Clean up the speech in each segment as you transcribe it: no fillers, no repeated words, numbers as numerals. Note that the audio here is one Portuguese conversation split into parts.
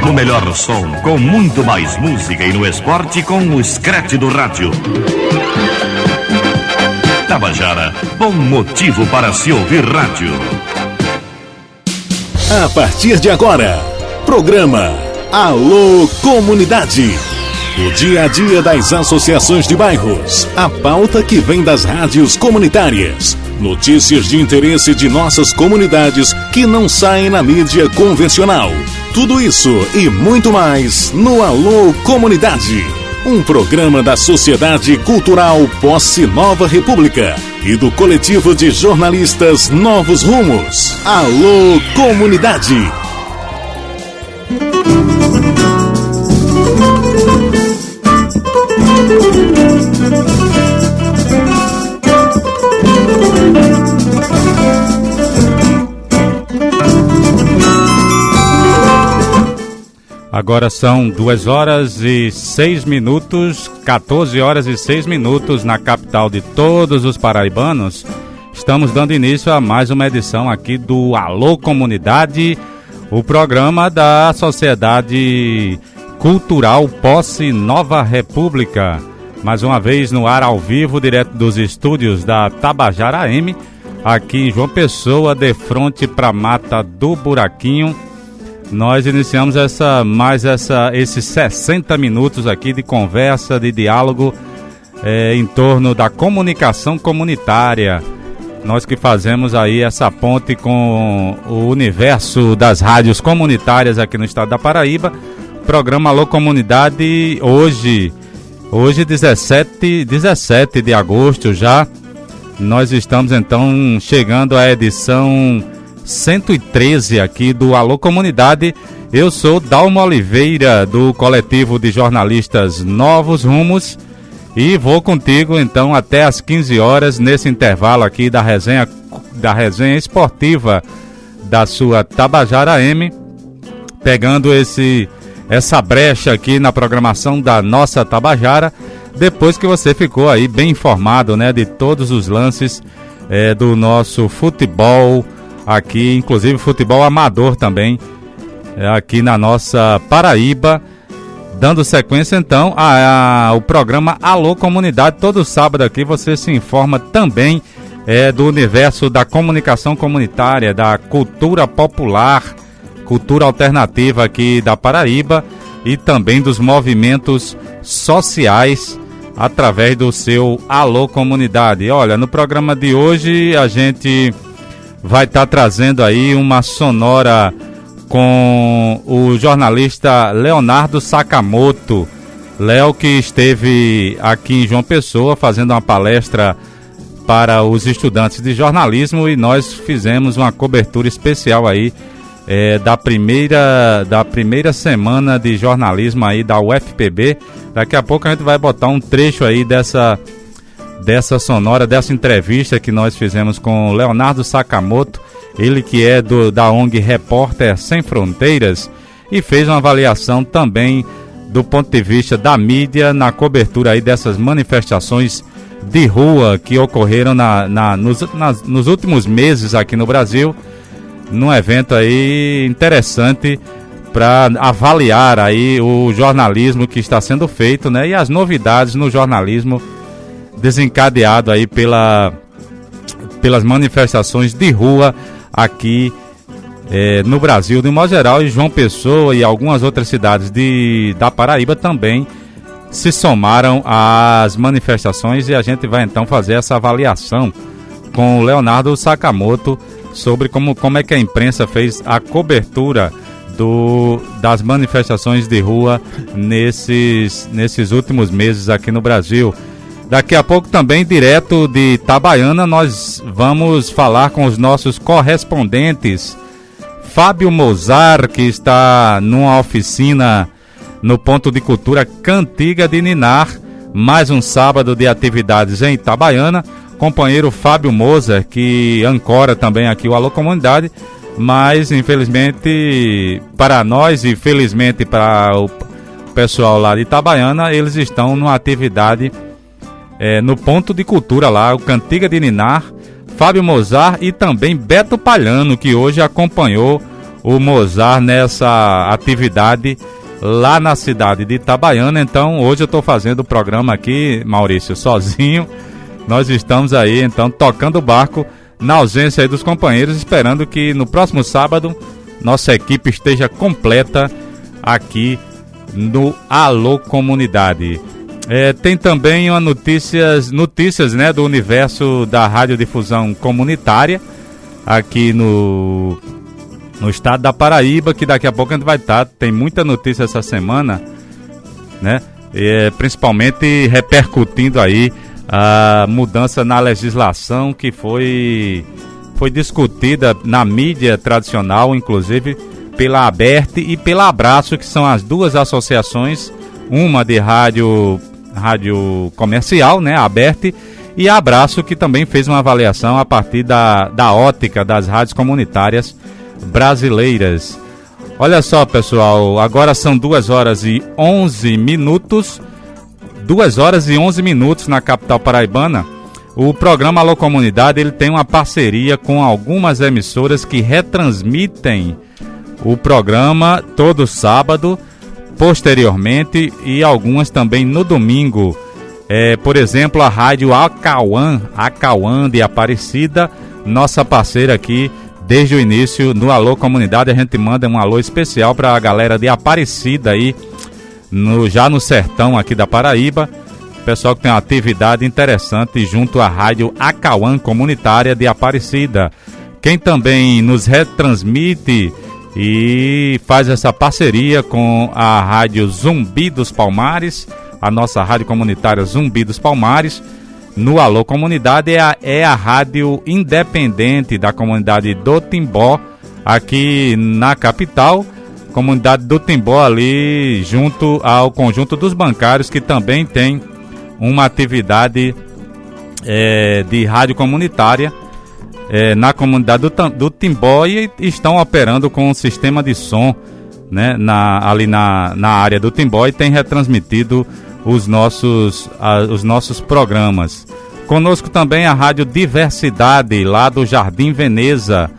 No melhor som, com muito mais música e no esporte com o scratch do rádio. Tabajara, bom motivo para se ouvir rádio. A partir de agora, programa Alô Comunidade. O dia a dia das associações de bairros, a pauta que vem das rádios comunitárias, notícias de interesse de nossas comunidades que não saem na mídia convencional. Tudo isso e muito mais no Alô Comunidade, um programa da Sociedade Cultural Posse Nova República e do coletivo de jornalistas Novos Rumos. Alô Comunidade. Agora são 2 horas e 6 minutos, 14 horas e 6 minutos na capital de todos os paraibanos. Estamos dando início a mais uma edição aqui do Alô Comunidade, o programa da Sociedade Cultural Posse Nova República. Mais uma vez no ar ao vivo, direto dos estúdios da Tabajara AM, aqui em João Pessoa, de frente para a Mata do Buraquinho. Nós iniciamos esses 60 minutos aqui de conversa, de diálogo em torno da comunicação comunitária. Nós que fazemos aí essa ponte com o universo das rádios comunitárias aqui no estado da Paraíba. Programa Alô Comunidade hoje 17 de agosto já. Nós estamos então chegando à edição 113 aqui do Alô Comunidade. Eu sou Dalmo Oliveira, do coletivo de jornalistas Novos Rumos, e vou contigo então até às 15 horas nesse intervalo aqui da resenha esportiva da sua Tabajara AM, pegando essa brecha aqui na programação da nossa Tabajara, depois que você ficou aí bem informado, né, de todos os lances do nosso futebol aqui, inclusive futebol amador também, aqui na nossa Paraíba. Dando sequência então ao programa Alô Comunidade. Todo sábado aqui você se informa também do universo da comunicação comunitária, da cultura popular, cultura alternativa aqui da Paraíba, e também dos movimentos sociais através do seu Alô Comunidade. Olha, no programa de hoje a gente vai estar trazendo aí uma sonora com o jornalista Leonardo Sakamoto. Léo, que esteve aqui em João Pessoa fazendo uma palestra para os estudantes de jornalismo, e nós fizemos uma cobertura especial aí da primeira semana de jornalismo aí da UFPB. Daqui a pouco a gente vai botar um trecho aí dessa sonora, dessa entrevista que nós fizemos com o Leonardo Sakamoto, ele que é da ONG Repórter Sem Fronteiras, e fez uma avaliação também do ponto de vista da mídia na cobertura aí dessas manifestações de rua que ocorreram nos últimos meses aqui no Brasil, num evento aí interessante para avaliar aí o jornalismo que está sendo feito, né, e as novidades no jornalismo desencadeado aí pelas manifestações de rua aqui no Brasil, de modo geral, e João Pessoa e algumas outras cidades da Paraíba também se somaram às manifestações, e a gente vai então fazer essa avaliação com o Leonardo Sakamoto sobre como é que a imprensa fez a cobertura das manifestações de rua nesses últimos meses aqui no Brasil. Daqui a pouco também, direto de Itabaiana, nós vamos falar com os nossos correspondentes. Fábio Mozart, que está numa oficina no Ponto de Cultura Cantiga de Ninar, mais um sábado de atividades em Itabaiana. Companheiro Fábio Mozart, que ancora também aqui o Alô Comunidade, mas infelizmente para nós e felizmente para o pessoal lá de Itabaiana, eles estão numa atividade no Ponto de Cultura lá, o Cantiga de Ninar. Fábio Mozart e também Beto Palhano, que hoje acompanhou o Mozart nessa atividade lá na cidade de Itabaiana. Então hoje eu estou fazendo o programa aqui, Maurício, sozinho. Nós estamos aí então tocando o barco na ausência aí dos companheiros, esperando que no próximo sábado nossa equipe esteja completa aqui no Alô Comunidade. Tem também uma notícias, né, do universo da radiodifusão comunitária aqui no estado da Paraíba, que daqui a pouco a gente vai estar. Tem muita notícia essa semana, né? Principalmente repercutindo aí a mudança na legislação que foi discutida na mídia tradicional, inclusive pela ABERT e pela Abraço, que são as duas associações, uma de rádio comercial, né, a ABERT, e a Abraço, que também fez uma avaliação a partir da ótica das rádios comunitárias brasileiras. Olha só, pessoal, agora são 2 horas e 11 minutos, 2 horas e 11 minutos na capital paraibana. O programa Alô Comunidade, ele tem uma parceria com algumas emissoras que retransmitem o programa todo sábado, posteriormente, e algumas também no domingo. Por exemplo, a rádio Acauã de Aparecida, nossa parceira aqui desde o início no Alô Comunidade. A gente manda um alô especial para a galera de Aparecida aí, já no sertão aqui da Paraíba. Pessoal que tem uma atividade interessante junto à rádio Acauã Comunitária de Aparecida. Quem também nos retransmite e faz essa parceria com a rádio Zumbi dos Palmares, a nossa rádio comunitária Zumbi dos Palmares, no Alô Comunidade, é a rádio independente da comunidade do Timbó, aqui na capital. Comunidade do Timbó ali junto ao conjunto dos bancários, que também tem uma atividade de rádio comunitária na comunidade do Timbó, e estão operando com um sistema de som, né, ali na área do Timbó, e tem retransmitido os nossos programas. Conosco também a Rádio Diversidade, lá do Jardim Veneza,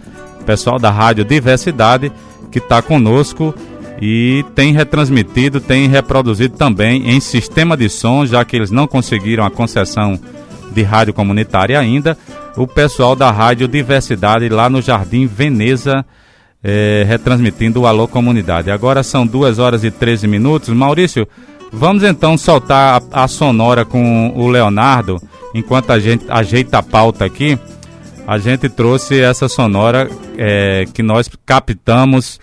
pessoal da Rádio Diversidade que está conosco e tem retransmitido, tem reproduzido também em sistema de som, já que eles não conseguiram a concessão de rádio comunitária ainda. O pessoal da Rádio Diversidade lá no Jardim Veneza, retransmitindo o Alô Comunidade. Agora são 2 horas e 13 minutos. Maurício, vamos então soltar a sonora com o Leonardo. Enquanto a gente ajeita a pauta aqui, a gente trouxe essa sonora que nós captamos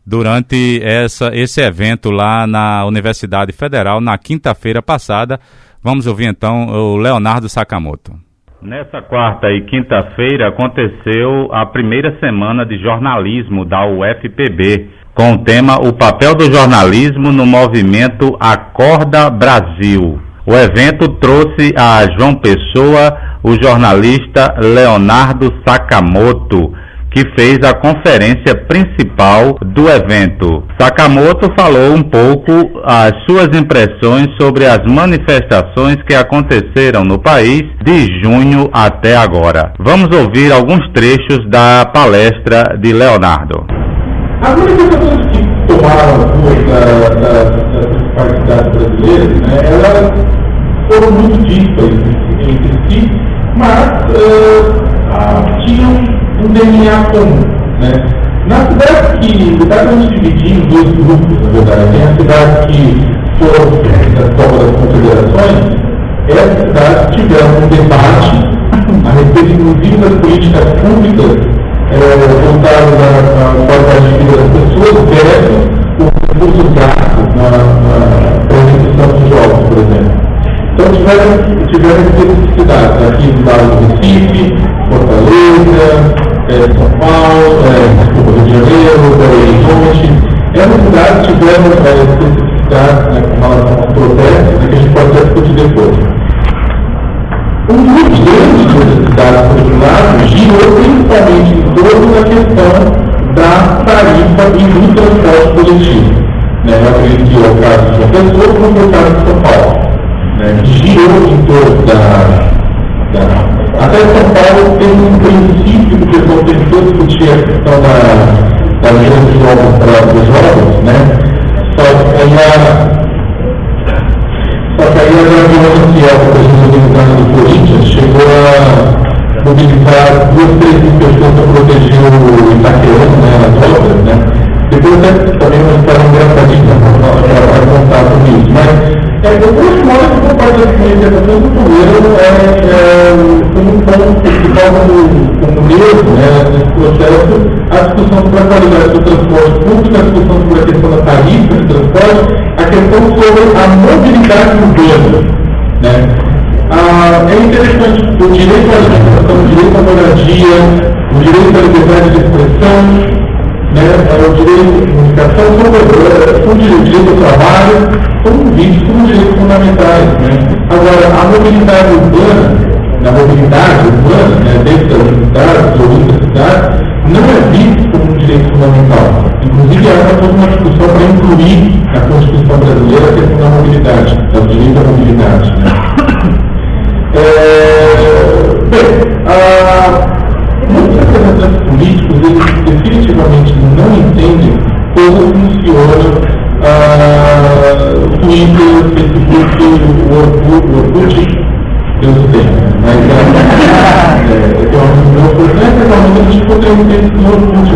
durante esse evento lá na Universidade Federal, na quinta-feira passada. Vamos ouvir então o Leonardo Sakamoto. Nessa quarta e quinta-feira aconteceu a primeira semana de jornalismo da UFPB, com o tema O Papel do Jornalismo no Movimento Acorda Brasil. O evento trouxe a João Pessoa o jornalista Leonardo Sakamoto, que fez a conferência principal do evento. Sakamoto falou um pouco as suas impressões sobre as manifestações que aconteceram no país de junho até agora. Vamos ouvir alguns trechos da palestra de Leonardo. As manifestações que tomaram as ruas das principais cidades brasileiras, né, elas foram muito dispas entre si, mas tinham um DNA comum, né? Na cidade que vamos dividir em 2 grupos, na verdade, tem a cidade que foram da Copa das Confederações. Essas cidades tiveram um debate a respeito, inclusive, das políticas públicas voltadas à qualidade de vida das pessoas versus o recurso gasto para a execução dos jogos, por exemplo. Então tiveram especificidades aqui do lado do Recife, Fortaleza, São Paulo, Rio de Janeiro, Belo Horizonte. Essas cidades tiveram especificidades, né, com relação aos protestos, que a gente pode até discutir depois. Um grupo grande dessas cidades, por outro lado, girou principalmente em torno da questão da tarifa e do transporte coletivo. Eu acredito que é o caso de João Pessoa, como é o caso de São Paulo. Que girou em torno até São Paulo tem um princípio que o pessoal tentou discutir a questão da agenda de jogos para os jogos, né? Só que aí a Gavião Social, que a gente organizando do Corinthians, chegou a mobilizar 2-3 mil pessoas para proteger o Itaquerão, né, as obras, né? Depois também uma história engraçadinha para contar sobre isso, mas eu gosto mais de por parte da manifestação do governo como um ponto principal como mesmo, né, nesse processo, a discussão sobre a qualidade do transporte público, a discussão sobre a questão da tarifa de transporte, a questão sobre a mobilidade urbana, né? É interessante o direito à alimentação, o direito à moradia, o direito à liberdade de expressão, né, o direito à comunicação, o direito ao trabalho, são vistos como direitos fundamentais. Né? Agora, a mobilidade urbana, né, dentro das cidades ou outras cidades, não é vista como um direito fundamental. Inclusive, há toda uma discussão para incluir na Constituição brasileira a questão da mobilidade, do direito à mobilidade. Né? Muitos representantes políticos, eles definitivamente não entendem como funciona o Twitter, o Facebook, o Orkut, Deus tem, mas tem uma oportunidade, realmente a gente poderia ter no Orkut,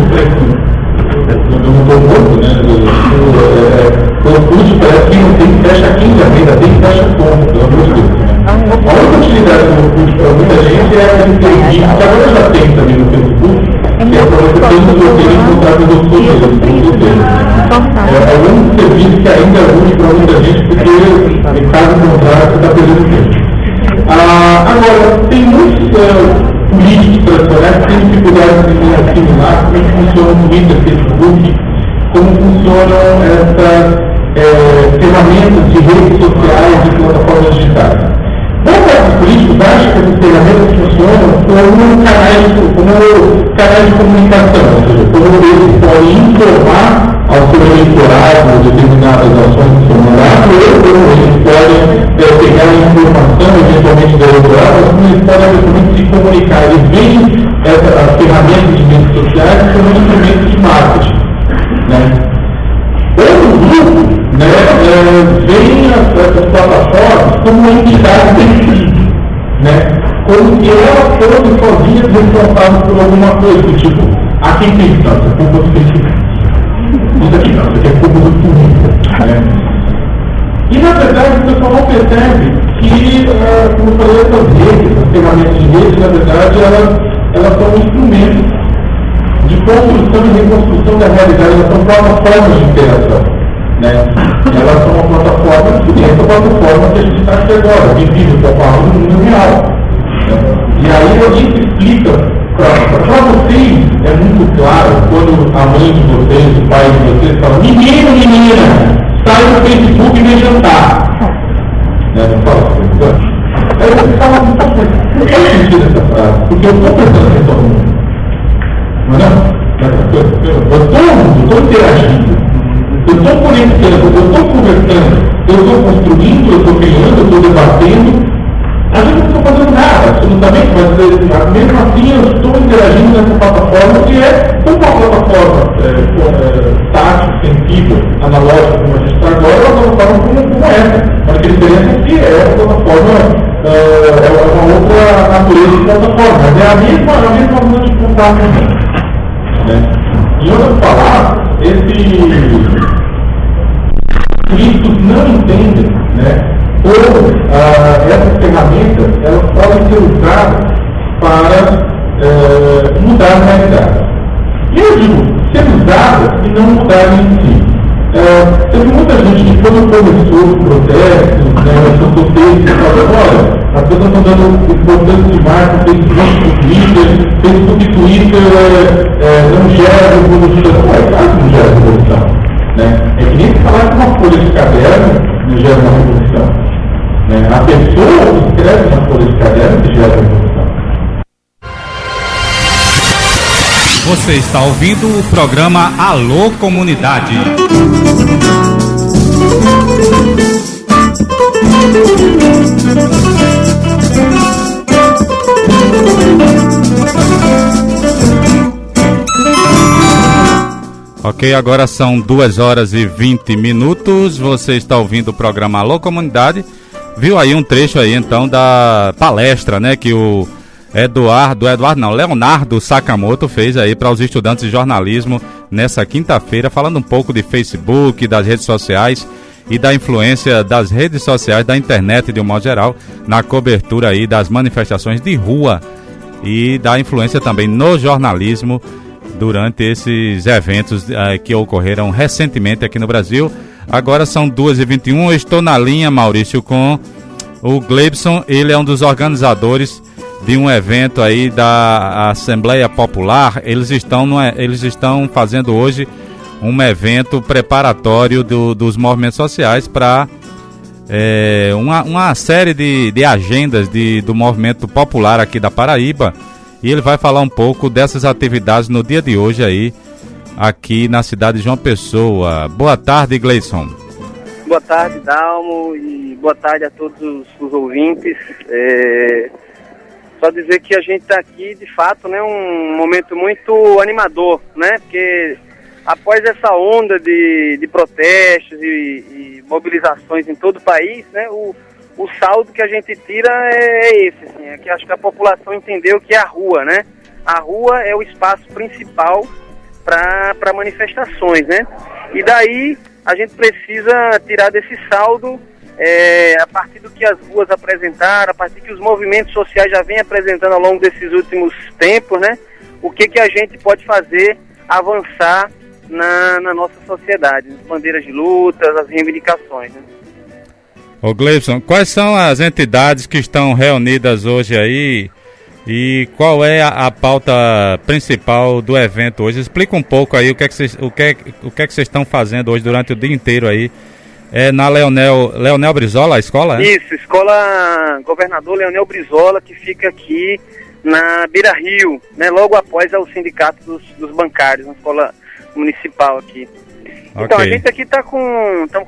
eu não estou morto, né? O Orkut parece que não tem que fecha 15 ainda, tem que fecha ponto, pelo amor de Deus. A única utilidade do Orkut para muita gente é aquele serviço, que agora já tem também no Facebook, que é para você ter um roteiro encontrar com os outros roteiros. É o único serviço que ainda é útil para muita gente, porque em caso contrário você está perdendo tempo. Agora, tem muitos políticos tradicionais que têm dificuldade de assimilar como é que funciona o Twitter, o Facebook, como funcionam essas ferramentas de redes sociais e plataformas digitais. Boa parte dos políticos acha que essas ferramentas funcionam como canais de comunicação, ou seja, como eles podem informar ao seu eleitorado determinadas ações que são mandadas, ou como eles podem pegar a informação eventualmente do eleitorado, ou como eles podem eventualmente se comunicar. Eles veem as ferramentas de redes sociais como instrumentos de marketing. Né? Outro grupo, né, veem essas plataformas como uma entidade definida, né, como se elas fossem sozinhas responsáveis por alguma coisa, tipo, aqui tem instância, culpa do Facebook. Isso aqui não, isso aqui é culpa do Twitter. Né? E na verdade o pessoal não percebe que, como eu falei, essas redes, essas ferramentas de rede, na verdade, elas são instrumentos de construção e reconstrução da realidade, elas são plataformas de interação. Né? Elas são uma plataforma, e essa plataforma que a gente está aqui agora, vive com a palavra no mundo real. Né? E aí a gente explica, para vocês é muito claro, quando a mãe de vocês, o pai de vocês fala, menino, menina, sai do Facebook e vem jantar. Né? Não fala assim, aí você fala, não faz sentido essa frase, porque eu estou prestando atenção no mundo. Não é? Eu estou interagindo, eu estou conectando, eu estou conversando, eu estou construindo, eu estou criando, eu estou debatendo. A gente não está fazendo nada, absolutamente, mas mesmo assim eu estou interagindo nessa plataforma que é uma plataforma tátil, sensível, analógica, como a gente está agora, é uma plataforma como essa. Mas a diferença é que é uma plataforma, é uma outra natureza de plataforma, mas é a mesma forma de contato. Né? Em outras palavras, esses políticos não entendem, né, como essas ferramentas elas podem ser usadas para mudar a realidade. E eu digo, ser usadas e não mudar em si. Teve muita gente que quando começou os protestos, né, os protestos, olha, as pessoas estão dando importância demais para o Facebook, Twitter não gera revolução. Claro que não gera revolução. Né? É que nem se falar que uma folha de caderno não gera uma revolução. Né? A pessoa que escreve na folha de caderno que gera revolução. Você está ouvindo o programa Alô Comunidade. Ok, agora são 2 horas e 20 minutos. Você está ouvindo o programa Alô Comunidade. Viu aí um trecho aí então da palestra, né, que o Leonardo Sakamoto fez aí para os estudantes de jornalismo nessa quinta-feira, falando um pouco de Facebook, das redes sociais e da influência das redes sociais, da internet de um modo geral, na cobertura aí das manifestações de rua e da influência também no jornalismo durante esses eventos que ocorreram recentemente aqui no Brasil. Agora são 2h21, eu estou na linha, Maurício, com o Gleibson. Ele é um dos organizadores de um evento aí da Assembleia Popular. Eles estão fazendo hoje um evento preparatório dos movimentos sociais para uma série de agendas do movimento popular aqui da Paraíba. E ele vai falar um pouco dessas atividades no dia de hoje aí, aqui na cidade de João Pessoa. Boa tarde, Gleison. Boa tarde, Dalmo, e boa tarde a todos os ouvintes. Só dizer que a gente está aqui, de fato, né, um momento muito animador, né? Porque após essa onda de protestos e mobilizações em todo o país, né, o saldo que a gente tira é esse, assim, é que acho que a população entendeu que é a rua, né? A rua é o espaço principal para manifestações, né? E daí a gente precisa tirar desse saldo, a partir do que as ruas apresentaram, a partir do que os movimentos sociais já vêm apresentando ao longo desses últimos tempos, né? O que a gente pode fazer avançar na nossa sociedade, as bandeiras de lutas, as reivindicações, né? Ô Gleibson, quais são as entidades que estão reunidas hoje aí e qual é a pauta principal do evento hoje? Explica um pouco aí o que é que vocês estão fazendo hoje durante o dia inteiro aí. É na Leonel Brizola, a escola? Isso, Escola Governador Leonel Brizola, que fica aqui na Beira Rio, né, logo após o Sindicato dos Bancários, uma escola municipal aqui. Então, a gente aqui estamos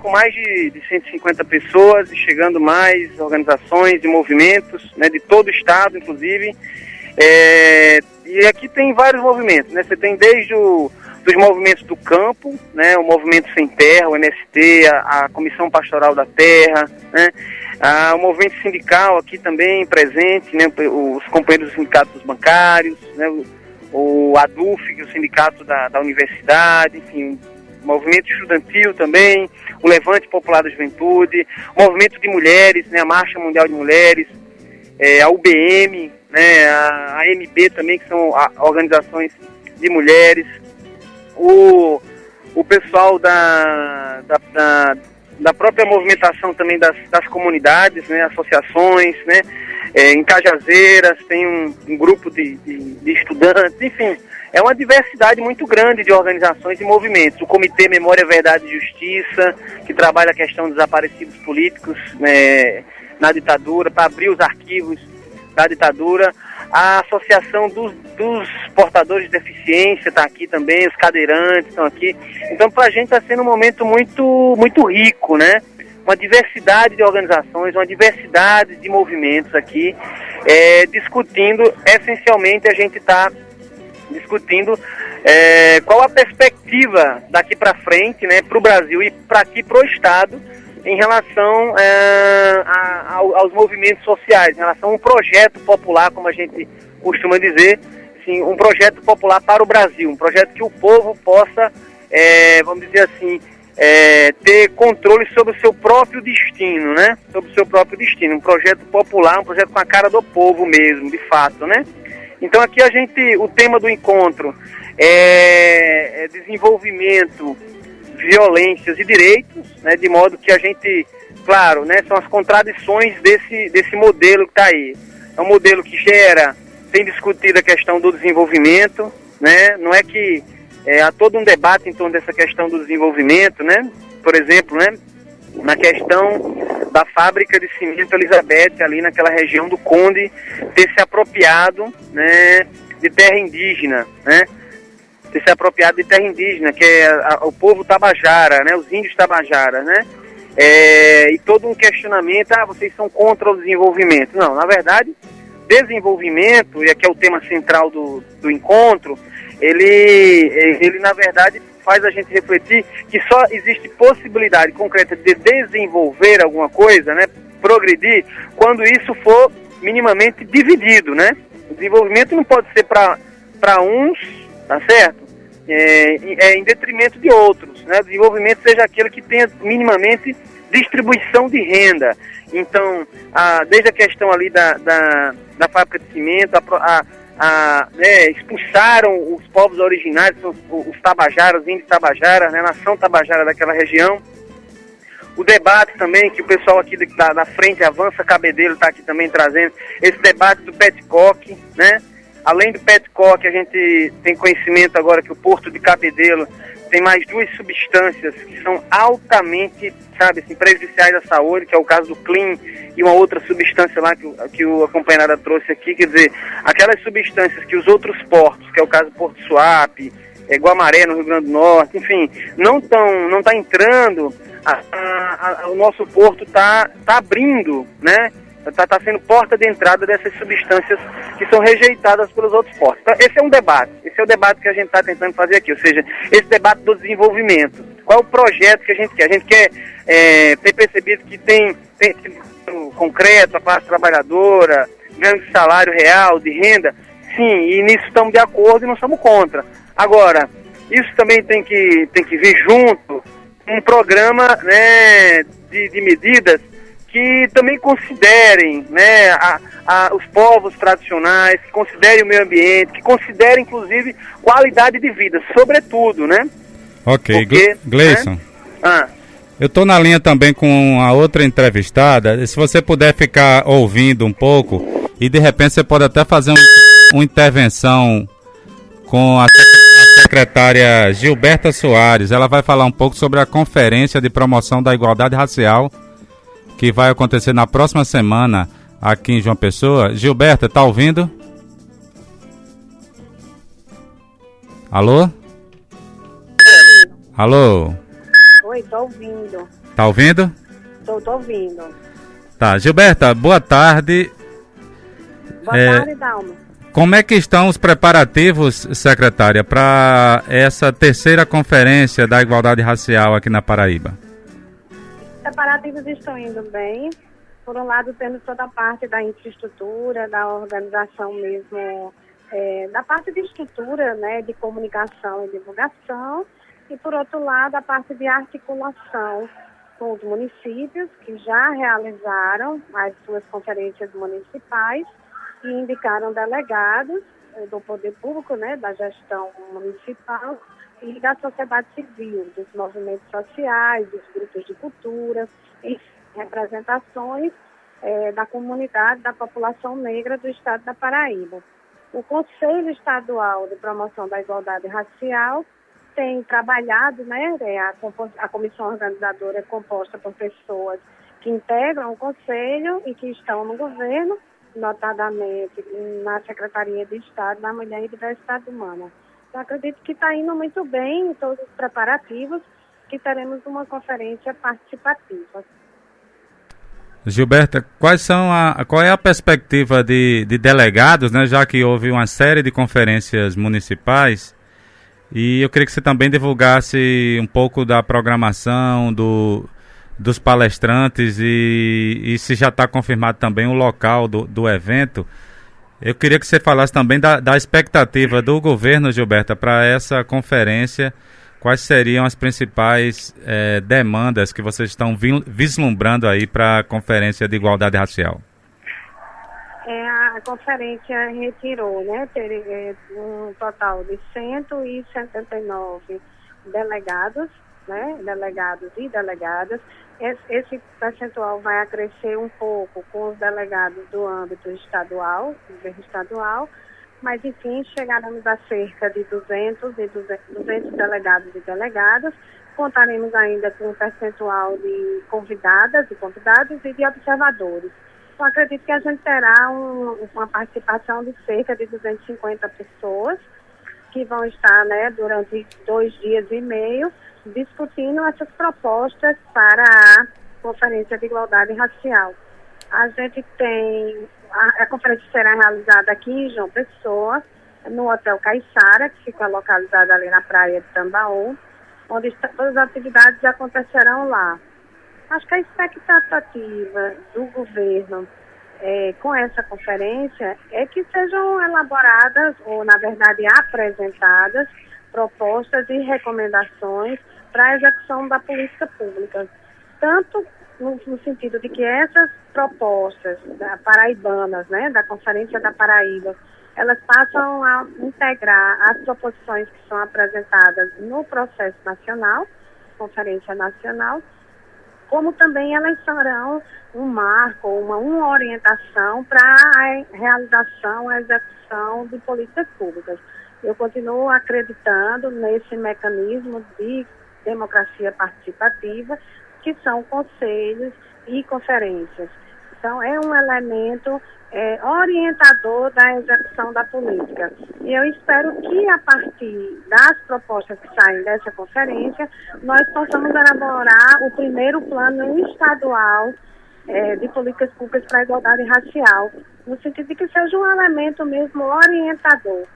com mais de 150 pessoas e chegando mais organizações e movimentos, né, de todo o estado, inclusive. E aqui tem vários movimentos, né? Você tem desde dos movimentos do campo, né, o Movimento Sem Terra, o MST, a Comissão Pastoral da Terra, né, o movimento sindical aqui também presente, né, os companheiros do Sindicato dos Bancários, né, o ADUF, que é o Sindicato da Universidade, enfim, o movimento estudantil também, o Levante Popular da Juventude, o movimento de mulheres, né, a Marcha Mundial de Mulheres, a UBM, né, a AMB também, que são organizações de mulheres, o pessoal da própria movimentação também das comunidades, né, associações, né, em Cajazeiras tem um grupo de estudantes, enfim, é uma diversidade muito grande de organizações e movimentos. O Comitê Memória, Verdade e Justiça, que trabalha a questão dos desaparecidos políticos, né, na ditadura, para abrir os arquivos da ditadura. A Associação dos Portadores de Deficiência está aqui também, os cadeirantes estão aqui. Então, para a gente está sendo um momento muito, muito rico, né? Uma diversidade de organizações, uma diversidade de movimentos aqui, discutindo, essencialmente a gente está discutindo qual a perspectiva daqui para frente, né, para o Brasil e para aqui para o Estado, em relação aos movimentos sociais, em relação a um projeto popular, como a gente costuma dizer, assim, um projeto popular para o Brasil, um projeto que o povo possa, vamos dizer assim, ter controle sobre o seu próprio destino, né? Sobre o seu próprio destino, um projeto popular, um projeto com a cara do povo mesmo, de fato, né? Então aqui o tema do encontro é desenvolvimento, violências e direitos, né, de modo que a gente, claro, né, são as contradições desse modelo que está aí. É um modelo que tem discutido a questão do desenvolvimento, né, não é que há todo um debate em torno dessa questão do desenvolvimento, né, por exemplo, né, na questão da fábrica de cimento Elizabeth, ali naquela região do Conde, ter se apropriado, né, de terra indígena, né, ter se apropriado de terra indígena, que é o povo Tabajara, né, os índios Tabajara, né, e todo um questionamento, vocês são contra o desenvolvimento. Não, na verdade, desenvolvimento, e aqui é o tema central do encontro, ele na verdade faz a gente refletir que só existe possibilidade concreta de desenvolver alguma coisa, né, progredir, quando isso for minimamente dividido, né? O desenvolvimento não pode ser para uns, tá certo? Em detrimento de outros, né? O desenvolvimento seja aquele que tenha minimamente distribuição de renda. Então, desde a questão ali da fábrica de cimento, expulsaram os povos originários, os tabajaras, os índios tabajaras, né, a nação tabajara daquela região. O debate também, que o pessoal aqui da frente, Avança Cabedelo, está aqui também trazendo, esse debate do petcock, né? Além do petcock, a gente tem conhecimento agora que o Porto de Cabedelo tem mais 2 substâncias que são altamente, assim, prejudiciais à saúde, que é o caso do Clean e uma outra substância lá que a companheirada trouxe aqui, quer dizer, aquelas substâncias que os outros portos, que é o caso do Porto Suape, Guamaré no Rio Grande do Norte, enfim, não tá entrando, o nosso porto tá abrindo, né? Está sendo porta de entrada dessas substâncias que são rejeitadas pelos outros portos. Então, esse é um debate. Esse é o debate que a gente está tentando fazer aqui. Ou seja, esse debate do desenvolvimento. Qual é o projeto que a gente quer? A gente quer ter percebido que tem concreto, a classe trabalhadora, ganho de salário real, de renda. Sim, e nisso estamos de acordo e não somos contra. Agora, isso também tem que vir junto um programa, né, de medidas que também considerem, né, os povos tradicionais, que considerem o meio ambiente, que considerem, inclusive, qualidade de vida, sobretudo, né? Ok, Gleison. Né? Eu estou na linha também com a outra entrevistada. Se você puder ficar ouvindo um pouco, e de repente você pode até fazer uma intervenção com a secretária Gilberta Soares. Ela vai falar um pouco sobre a Conferência de Promoção da Igualdade Racial, que vai acontecer na próxima semana aqui em João Pessoa. Gilberta, tá ouvindo? Alô? Alô? Oi, tô ouvindo. Tá ouvindo? Tô ouvindo. Tá, Gilberta, boa tarde. Boa tarde, Dalma. Como é que estão os preparativos, secretária, para essa terceira conferência da igualdade racial aqui na Paraíba? Os preparativos estão indo bem. Por um lado, temos toda a parte da infraestrutura, da organização mesmo, da parte de estrutura, né, de comunicação e divulgação. E, por outro lado, a parte de articulação com os municípios, que já realizaram as suas conferências municipais e indicaram delegados do poder público, né, da gestão municipal, e da sociedade civil, dos movimentos sociais, dos grupos de cultura, e representações da comunidade, da população negra do estado da Paraíba. O Conselho Estadual de Promoção da Igualdade Racial tem trabalhado, né, a comissão organizadora é composta por pessoas que integram o Conselho e que estão no governo, notadamente na Secretaria de Estado da Mulher e Diversidade Humana. Eu acredito que está indo muito bem em todos os preparativos, que teremos uma conferência participativa. Gilberta, qual é a perspectiva de delegados, né, já que houve uma série de conferências municipais, e eu queria que você também divulgasse um pouco da programação dos palestrantes e se já está confirmado também o local do evento. Eu queria que você falasse também da expectativa do governo, Gilberta, para essa conferência. Quais seriam as principais demandas que vocês estão vislumbrando aí para a Conferência de Igualdade Racial? A conferência retirou, né, um total de 179 delegados, né, delegados e delegadas. Esse percentual vai acrescer um pouco com os delegados do âmbito estadual, governo estadual, mas enfim, chegaremos a cerca de 200 delegados e delegadas. Contaremos ainda com um percentual de convidadas e convidados e de observadores. Então, acredito que a gente terá uma participação de cerca de 250 pessoas que vão estar, né, durante 2 dias e meio discutindo essas propostas para a Conferência de Igualdade Racial. A gente tem, a conferência será realizada aqui em João Pessoa, no Hotel Caiçara, que fica localizado ali na praia de Tambaú. onde todas as atividades acontecerão lá. Acho que a expectativa do governo com essa conferência é que sejam elaboradas, ou na verdade apresentadas, propostas e recomendações para a execução da política pública. Tanto no sentido de que essas propostas paraibanas, né, da Conferência da Paraíba, elas passam a integrar as proposições que são apresentadas no processo nacional, Conferência Nacional, como também elas serão um marco, uma orientação para a realização, a execução de políticas públicas. Eu continuo acreditando nesse mecanismo de democracia participativa, que são conselhos e conferências. Então, é um elemento orientador da execução da política. E eu espero que, a partir das propostas que saem dessa conferência, nós possamos elaborar o primeiro plano estadual de políticas públicas para a igualdade racial, no sentido de que seja um elemento mesmo orientador.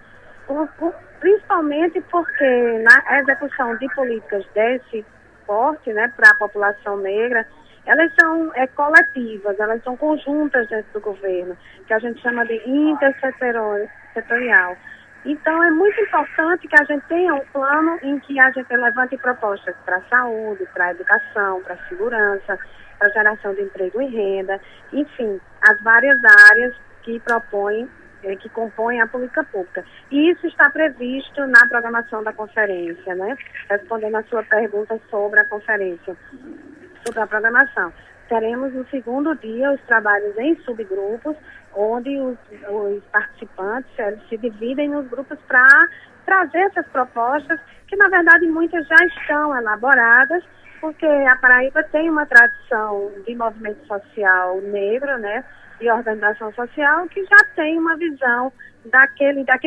Principalmente porque na execução de políticas desse porte, né, para a população negra, elas são coletivas, elas são conjuntas dentro do governo, que a gente chama de intersetorial. Então, é muito importante que a gente tenha um plano em que a gente levante propostas para a saúde, para a educação, para a segurança, para a geração de emprego e renda, enfim, as várias áreas que compõem a política pública. E isso está previsto na programação da conferência, né? Respondendo a sua pergunta sobre a conferência, sobre a programação. Teremos no segundo dia os trabalhos em subgrupos, onde os participantes se dividem nos grupos para trazer essas propostas, que na verdade muitas já estão elaboradas, porque a Paraíba tem uma tradição de movimento social negro, né, de organização social, que já tem uma visão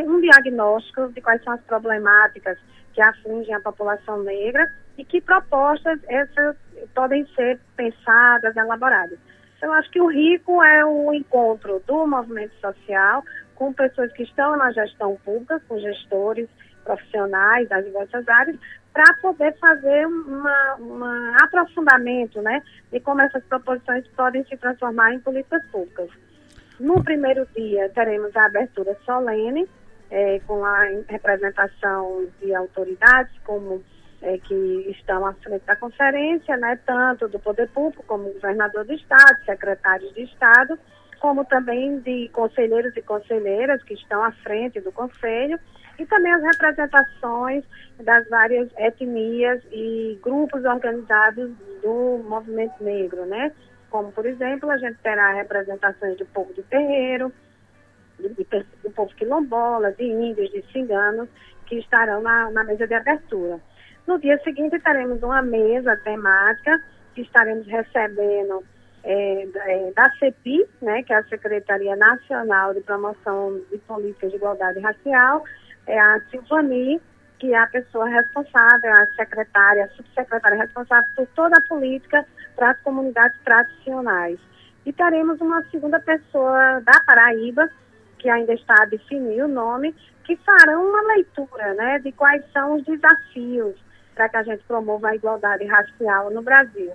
um diagnóstico de quais são as problemáticas que afligem a população negra e que propostas essas podem ser pensadas, elaboradas. Eu acho que o rico é o encontro do movimento social com pessoas que estão na gestão pública, com gestores profissionais das diversas áreas, para poder fazer um aprofundamento, né, de como essas proposições podem se transformar em políticas públicas. No primeiro dia, teremos a abertura solene, com a representação de autoridades que estão à frente da conferência, né, tanto do poder público como o governador do estado, secretários de estado, como também de conselheiros e conselheiras que estão à frente do conselho, e também as representações das várias etnias e grupos organizados do movimento negro, né? Como, por exemplo, a gente terá representações do povo de terreiro, do povo quilombola, de índios, de ciganos, que estarão na mesa de abertura. No dia seguinte, teremos uma mesa temática que estaremos recebendo da CEPI, né, que é a Secretaria Nacional de Promoção de Políticas de Igualdade Racial, a Silvani, que é a pessoa responsável, a subsecretária responsável por toda a política para as comunidades tradicionais. E teremos uma segunda pessoa da Paraíba, que ainda está a definir o nome, que farão uma leitura, né, de quais são os desafios para que a gente promova a igualdade racial no Brasil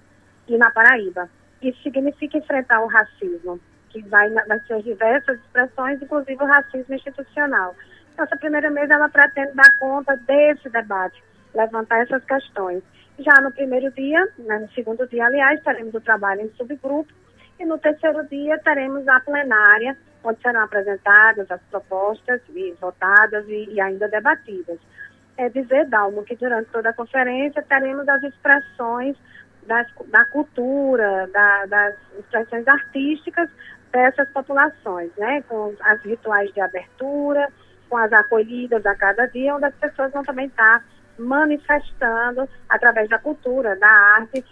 e na Paraíba. Isso significa enfrentar o racismo, que vai ser diversas expressões, inclusive o racismo institucional. Essa primeira mesa, ela pretende dar conta desse debate, levantar essas questões. Já no primeiro dia, no segundo dia, aliás, teremos o trabalho em subgrupo, e no terceiro dia teremos a plenária, onde serão apresentadas as propostas e votadas e ainda debatidas. É dizer, Dalmo, que durante toda a conferência teremos as expressões da cultura, das expressões artísticas dessas populações, né? Com as rituais de abertura, com as acolhidas a cada dia, onde as pessoas vão também estar manifestando, através da cultura, da arte,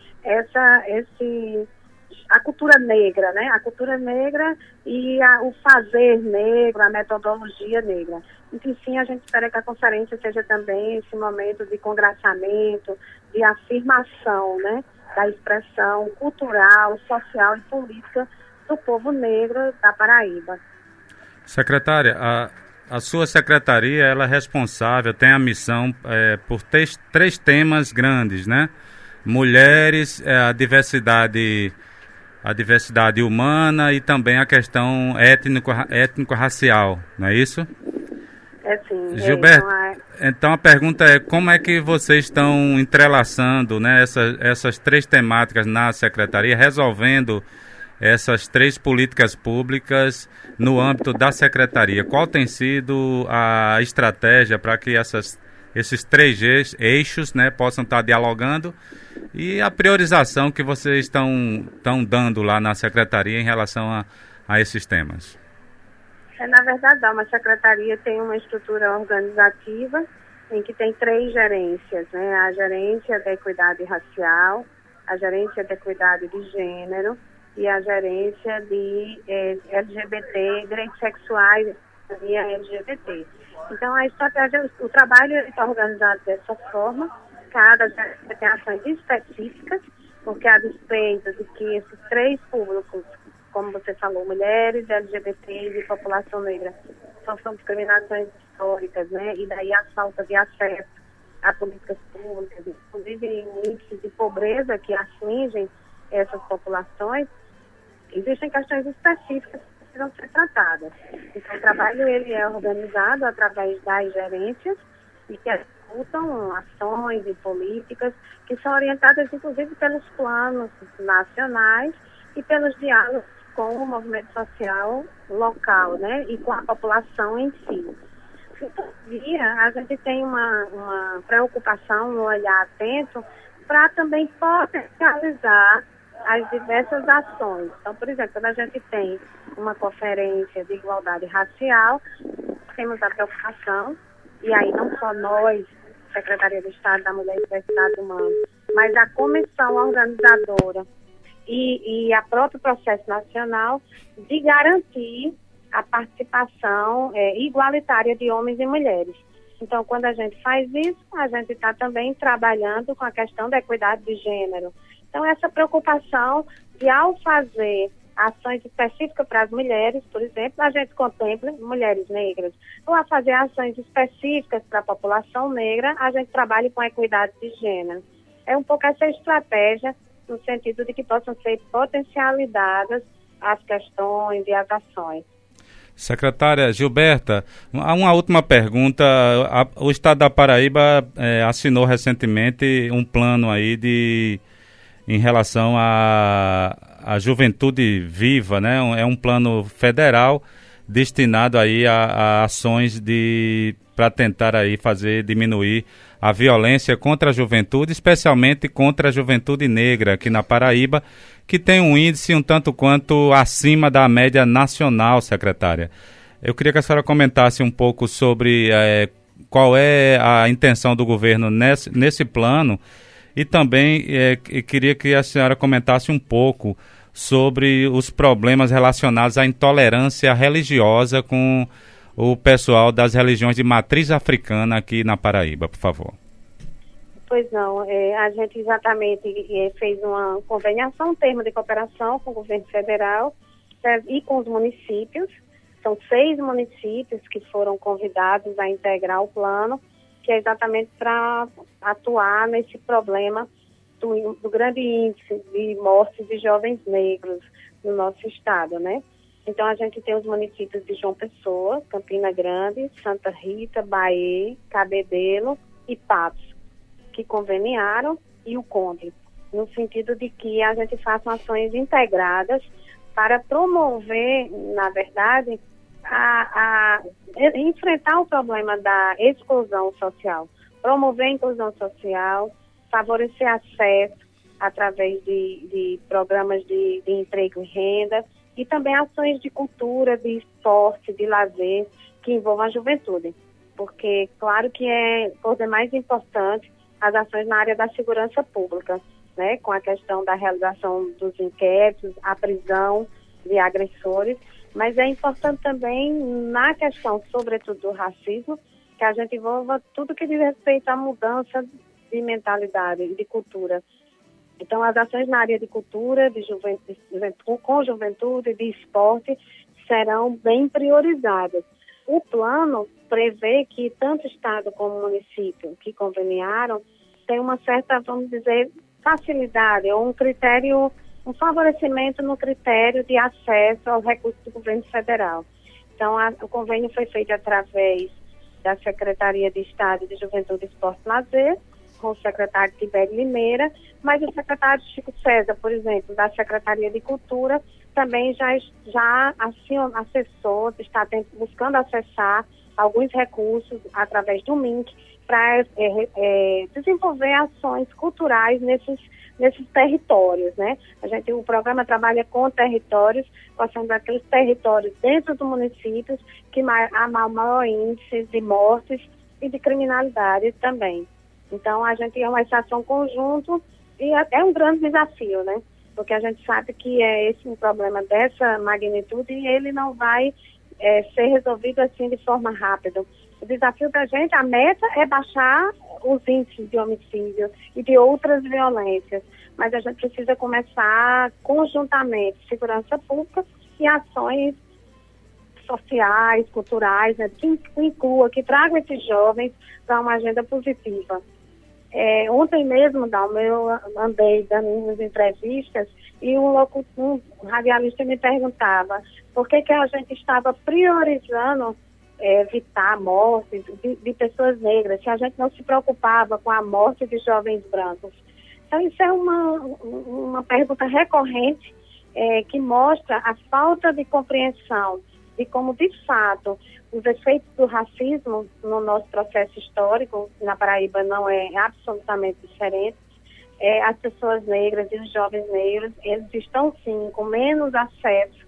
a cultura negra, né? A cultura negra e o fazer negro, a metodologia negra. Enfim, a gente espera que a conferência seja também esse momento de congraçamento, de afirmação, né, da expressão cultural, social e política do povo negro da Paraíba. Secretária, A sua secretaria, ela é responsável, tem a missão por três temas grandes, né? Mulheres, a diversidade humana e também a questão étnico-racial, não é isso? É sim. Gilberto, então a pergunta é como é que vocês estão entrelaçando, né, essas três temáticas na secretaria, resolvendo essas três políticas públicas no âmbito da secretaria? Qual tem sido a estratégia para que esses três eixos, né, possam estar dialogando e a priorização que vocês estão dando lá na secretaria em relação a esses temas? Na verdade, uma secretaria tem uma estrutura organizativa em que tem 3 gerências, né? A gerência da equidade racial, a gerência da equidade de gênero e a gerência de LGBT, direitos sexuais e LGBT. Então, a estratégia, o trabalho está organizado dessa forma. Cada gerência tem ações específicas, porque a despeito de que esses 3 públicos, como você falou, mulheres, LGBTs e população negra, são discriminações históricas, né? E daí a falta de acesso a políticas públicas, inclusive índices de pobreza que atingem essas populações, existem questões específicas que precisam ser tratadas. Então, o trabalho ele é organizado através das gerências e que executam ações e políticas que são orientadas, inclusive, pelos planos nacionais e pelos diálogos com o movimento social local, né, e com a população em si. Todavia, a gente tem uma preocupação, um olhar atento para também potencializar as diversas ações. Então, por exemplo, quando a gente tem uma conferência de igualdade racial, temos a preocupação, e aí não só nós, Secretaria do Estado da Mulher e Diversidade Humana, mas a comissão organizadora e a próprio processo nacional de garantir a participação igualitária de homens e mulheres. Então, quando a gente faz isso, a gente está também trabalhando com a questão da equidade de gênero. Então, essa preocupação de, ao fazer ações específicas para as mulheres, por exemplo, a gente contempla mulheres negras. Ou a fazer ações específicas para a população negra, a gente trabalha com a equidade de gênero. É um pouco essa estratégia no sentido de que possam ser potencializadas as questões e as ações. Secretária Gilberta, uma última pergunta. O Estado da Paraíba assinou recentemente um plano aí em relação à juventude viva, né? É um plano federal destinado aí a ações para tentar aí diminuir a violência contra a juventude, especialmente contra a juventude negra aqui na Paraíba, que tem um índice um tanto quanto acima da média nacional, secretária. Eu queria que a senhora comentasse um pouco sobre qual é a intenção do governo nesse plano e também queria que a senhora comentasse um pouco sobre os problemas relacionados à intolerância religiosa com o pessoal das religiões de matriz africana aqui na Paraíba, por favor. Pois não, a gente exatamente fez uma conveniação, um termo de cooperação com o governo federal e com os municípios. São 6 municípios que foram convidados a integrar o plano, que é exatamente para atuar nesse problema do grande índice de mortes de jovens negros no nosso estado, né? Então, a gente tem os municípios de João Pessoa, Campina Grande, Santa Rita, Bahia, Cabedelo e Patos, que conveniaram, e o Conde, no sentido de que a gente faça ações integradas para promover, na verdade, enfrentar o problema da exclusão social, promover a inclusão social, favorecer acesso através de programas de emprego e renda, e também ações de cultura, de esporte, de lazer, que envolvam a juventude. Porque, claro que é, por demais, importante as ações na área da segurança pública, né, com a questão da realização dos inquéritos, a prisão de agressores, mas é importante também na questão, sobretudo, do racismo, que a gente envolva tudo que diz respeito à mudança de mentalidade e de cultura. Então, as ações na área de cultura, com juventude, de esporte, serão bem priorizadas. o plano prevê que tanto Estado como município que conveniaram tem uma certa, vamos dizer, facilidade ou um critério, um favorecimento no critério de acesso aos recursos do governo federal. Então, o convênio foi feito através da Secretaria de Estado de Juventude, Esporte e Lazer, com o secretário Tibério Limeira, mas o secretário Chico César, por exemplo, da Secretaria de Cultura, também já acessou, está buscando acessar alguns recursos através do MINC para desenvolver ações culturais nesses territórios, né? O programa trabalha com territórios, passando aqueles territórios dentro dos municípios que há maior índice de mortes e de criminalidade também. Então, a gente é uma ação conjunto e é um grande desafio, né? Porque a gente sabe que é esse um problema dessa magnitude e ele não vai ser resolvido assim de forma rápida. O desafio da gente, a meta é baixar os índices de homicídio e de outras violências, mas a gente precisa começar conjuntamente, segurança pública e ações sociais, culturais, né, que inclua, que tragam esses jovens para uma agenda positiva. Ontem mesmo, eu andei dando umas entrevistas e um radialista me perguntava por que a gente estava priorizando evitar a morte de pessoas negras, se a gente não se preocupava com a morte de jovens brancos. Então, isso é uma pergunta recorrente que mostra a falta de compreensão de como, de fato, os efeitos do racismo no nosso processo histórico, na Paraíba não é absolutamente diferente. As pessoas negras e os jovens negros, eles estão, sim, com menos acesso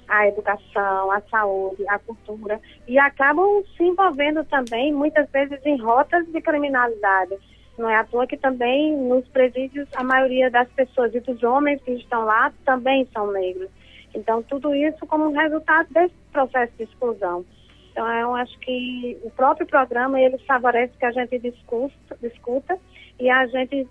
à educação, à saúde, à cultura, e acabam se envolvendo também, muitas vezes, em rotas de criminalidade. Não é à toa que também, nos presídios, a maioria das pessoas e dos homens que estão lá também são negros. Então, tudo isso como resultado desse processo de exclusão. Então, eu acho que o próprio programa, ele favorece que a gente discuta e a gente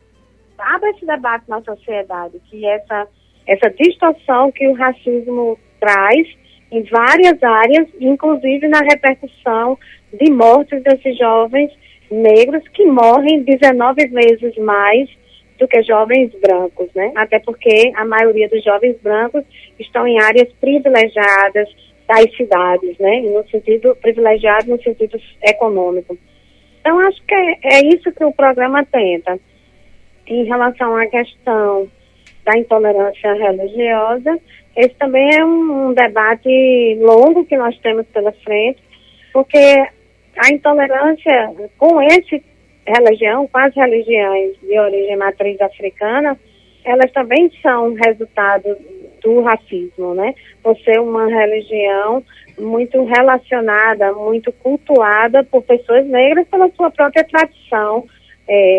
abra esse debate na sociedade, que essa distorção que o racismo traz em várias áreas, inclusive na repercussão de mortes desses jovens negros que morrem 19 vezes mais do que jovens brancos, né? Até porque a maioria dos jovens brancos estão em áreas privilegiadas das cidades, né? No sentido privilegiado, no sentido econômico. Então, acho que é isso que o programa tenta. Em relação à questão da intolerância religiosa, esse também é um debate longo que nós temos pela frente, porque a intolerância com esse religião, com as religiões de origem matriz africana, elas também são resultado do racismo, né? Por ser uma religião muito relacionada, muito cultuada por pessoas negras pela sua própria tradição,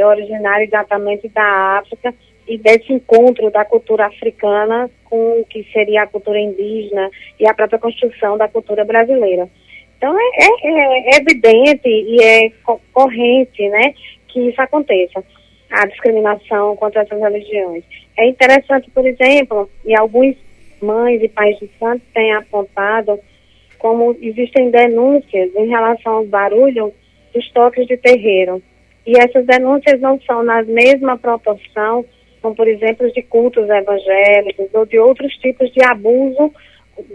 originária exatamente da África, e desse encontro da cultura africana com o que seria a cultura indígena e a própria construção da cultura brasileira. Então, é evidente e é corrente, né, que isso aconteça, a discriminação contra essas religiões. É interessante, por exemplo, e alguns mães e pais de santos têm apontado como existem denúncias em relação ao barulho dos toques de terreiro. E essas denúncias não são na mesma proporção, como, por exemplo, de cultos evangélicos ou de outros tipos de abuso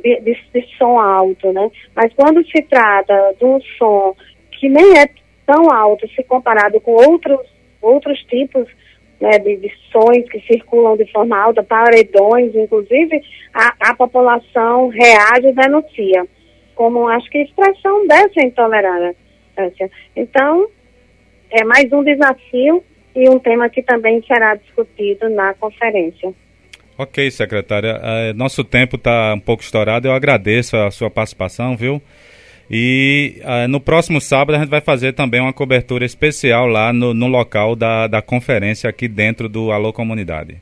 de som alto, né? Mas quando se trata de um som que nem é tão alto se comparado com outros tipos, né, de sons que circulam de forma alta, paredões, inclusive, a população reage e denuncia, como acho que expressão dessa intolerância. Então, é mais um desafio e um tema que também será discutido na conferência. Ok, secretária. Nosso tempo está um pouco estourado. Eu agradeço a sua participação, viu? E no próximo sábado a gente vai fazer também uma cobertura especial lá no local da conferência aqui dentro do Alô Comunidade.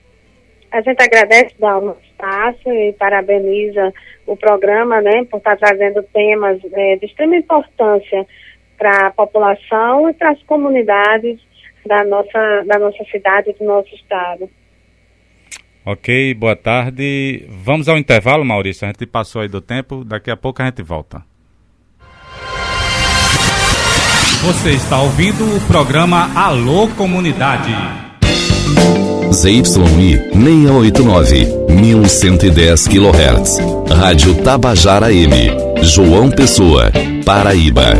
A gente agradece o espaço e parabeniza o programa, né, por estar trazendo temas de extrema importância para a população e para as comunidades da nossa cidade e do nosso estado. Ok, boa tarde. Vamos ao intervalo, Maurício. A gente passou aí do tempo, daqui a pouco a gente volta. Você está ouvindo o programa Alô Comunidade. ZYI 689, 1110 kHz. Rádio Tabajara M. João Pessoa, Paraíba.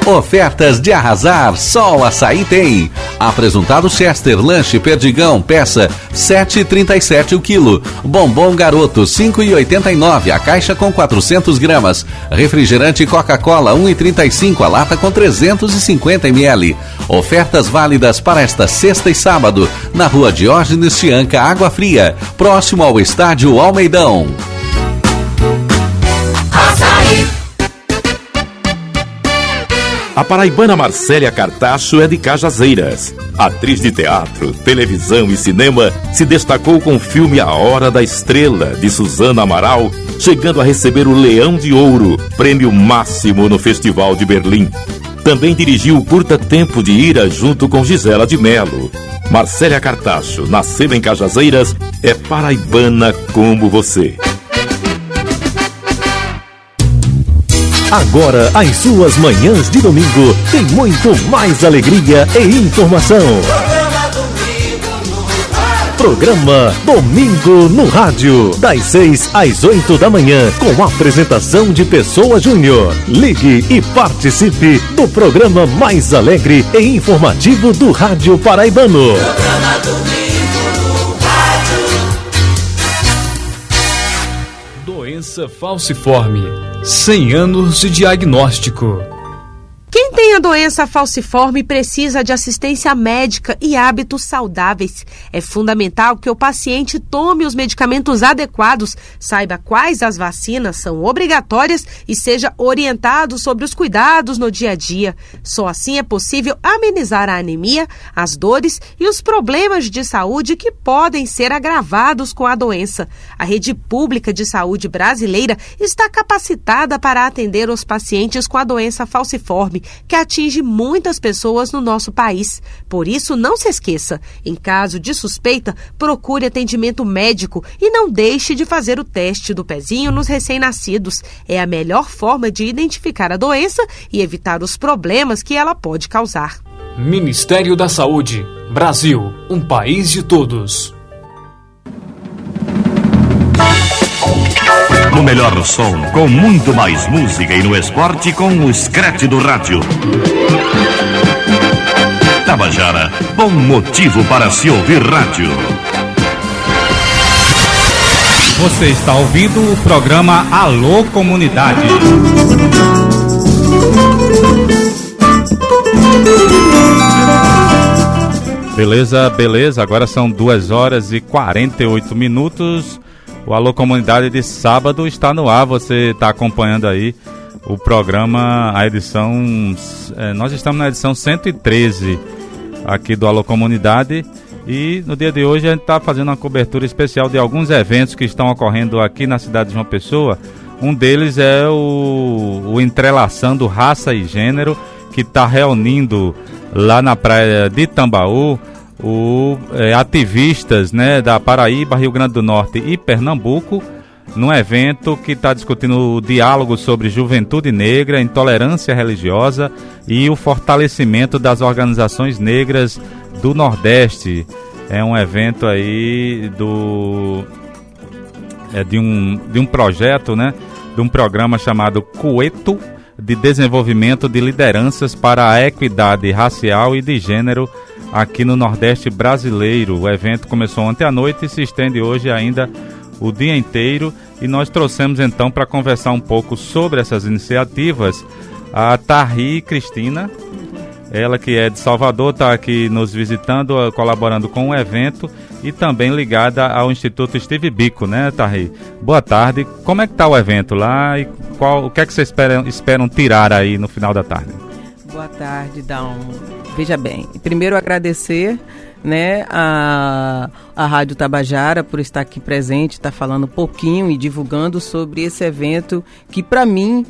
Ofertas de arrasar, só o Açaí tem. Apresentado Chester, lanche Perdigão, peça 7,37 o quilo. Bombom Garoto, 5,89 a caixa com 400 gramas. Refrigerante Coca-Cola, 1,35 a lata com 350 ml. Ofertas válidas para esta sexta e sábado, na rua Diógenes Chianca, Água Fria, próximo ao estádio Almeidão. Açaí. A paraibana Marcélia Cartacho é de Cajazeiras. Atriz de teatro, televisão e cinema, se destacou com o filme A Hora da Estrela, de Suzana Amaral, chegando a receber o Leão de Ouro, prêmio máximo no Festival de Berlim. Também dirigiu o Curta Tempo de Ira junto com Gisela de Mello. Marcélia Cartacho, nasceu em Cajazeiras, é paraibana como você. Agora, as suas manhãs de domingo tem muito mais alegria e informação. Programa Domingo no Rádio, das 6 às 8 da manhã, com a apresentação de Pessoa Júnior. Ligue e participe do programa mais alegre e informativo do Rádio Paraibano. Programa Domingo no Rádio. Doença falciforme. 100 anos de diagnóstico. Quem tem a doença falciforme precisa de assistência médica e hábitos saudáveis. É fundamental que o paciente tome os medicamentos adequados, saiba quais as vacinas são obrigatórias e seja orientado sobre os cuidados no dia a dia. Só assim é possível amenizar a anemia, as dores e os problemas de saúde que podem ser agravados com a doença. A rede pública de saúde brasileira está capacitada para atender os pacientes com a doença falciforme, que atinge muitas pessoas no nosso país. Por isso, não se esqueça, em caso de suspeita, procure atendimento médico e não deixe de fazer o teste do pezinho nos recém-nascidos. É a melhor forma de identificar a doença e evitar os problemas que ela pode causar. Ministério da Saúde. Brasil, um país de todos. No melhor som, com muito mais música e no esporte com o Scratch do rádio. Tabajara, bom motivo para se ouvir rádio. Você está ouvindo o programa Alô Comunidade. Beleza. Agora são 2h48. O Alô Comunidade de sábado está no ar. Você está acompanhando aí o programa, a edição... nós estamos na edição 113 aqui do Alô Comunidade. E no dia de hoje a gente está fazendo uma cobertura especial de alguns eventos que estão ocorrendo aqui na cidade de João Pessoa. Um deles é o Entrelaçando Raça e Gênero, que está reunindo lá na praia de Tambaú ativistas, né, da Paraíba, Rio Grande do Norte e Pernambuco, num evento que está discutindo o diálogo sobre juventude negra, intolerância religiosa e o fortalecimento das organizações negras do Nordeste. É um evento aí de um projeto, né, de um programa chamado Cueto, de desenvolvimento de lideranças para a equidade racial e de gênero aqui no Nordeste brasileiro. O evento começou ontem à noite e se estende hoje ainda o dia inteiro. E nós trouxemos então para conversar um pouco sobre essas iniciativas a Tarri Cristina, ela que é de Salvador, está aqui nos visitando, colaborando com o evento e também ligada ao Instituto Steve Biko, né, Tarri? Boa tarde. Como é que está o evento lá e o que é que vocês esperam tirar aí no final da tarde? Boa tarde, Dão. Veja bem, primeiro agradecer, né, a Rádio Tabajara por estar aqui presente, estar falando um pouquinho e divulgando sobre esse evento que, para mim,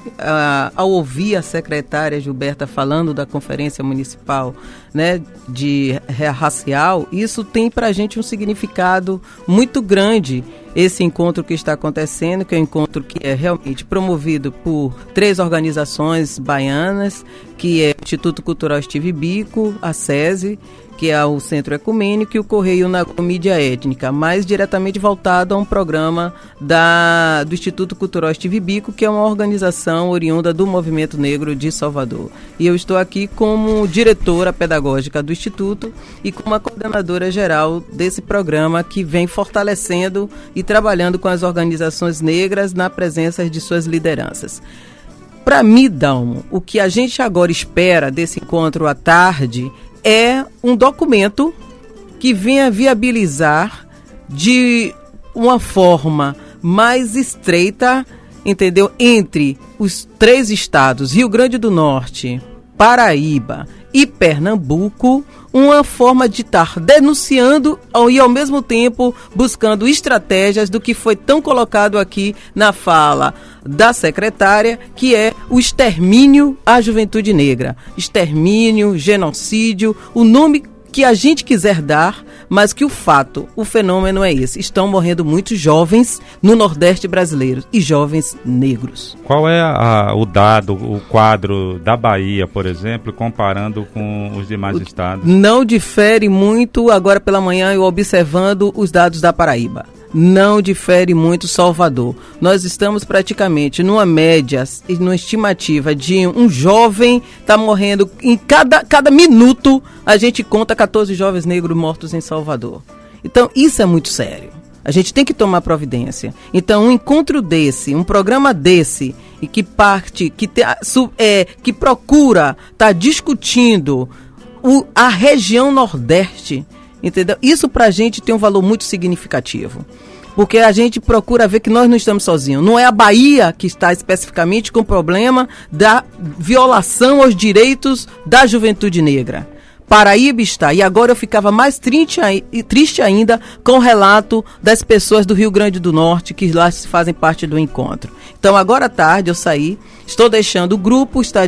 ao ouvir a secretária Gilberta falando da Conferência Municipal, né, de racial, isso tem para a gente um significado muito grande esse encontro que está acontecendo, que é um encontro que é realmente promovido por 3 organizações baianas, que é o Instituto Cultural Steve Biko, a SESI, que é o Centro Ecumênico, e o Correio na Mídia Étnica, mais diretamente voltado a um programa do Instituto Cultural Steve Biko, que é uma organização oriunda do Movimento Negro de Salvador. E eu estou aqui como diretora pedagógica do Instituto e como a coordenadora geral desse programa, que vem fortalecendo e trabalhando com as organizações negras na presença de suas lideranças. Para mim, Dalmo, o que a gente agora espera desse encontro à tarde é um documento que venha viabilizar de uma forma mais estreita, entendeu? Entre os 3 estados, Rio Grande do Norte, Paraíba e Pernambuco, uma forma de estar denunciando e ao mesmo tempo buscando estratégias do que foi tão colocado aqui na fala da secretária, que é o extermínio à juventude negra. Extermínio, genocídio, o nome que a gente quiser dar, mas que o fenômeno é esse. Estão morrendo muitos jovens no Nordeste brasileiro e jovens negros. Qual é o dado, o quadro da Bahia, por exemplo, comparando com os demais estados? Não difere muito, agora pela manhã eu observando os dados da Paraíba. Não difere muito Salvador. Nós estamos praticamente numa média, numa estimativa de um jovem está morrendo em cada minuto. A gente conta 14 jovens negros mortos em Salvador. Então isso é muito sério. A gente tem que tomar providência. Então um encontro desse, um programa desse, e que parte, que procura estar discutindo a região Nordeste, entendeu? Isso pra gente tem um valor muito significativo. Porque a gente procura ver que nós não estamos sozinhos. Não é a Bahia que está especificamente com o problema da violação aos direitos da juventude negra. Paraíba está. E agora eu ficava mais triste ainda com o relato das pessoas do Rio Grande do Norte que lá fazem parte do encontro. Então agora à tarde eu saí, estou deixando o grupo, estão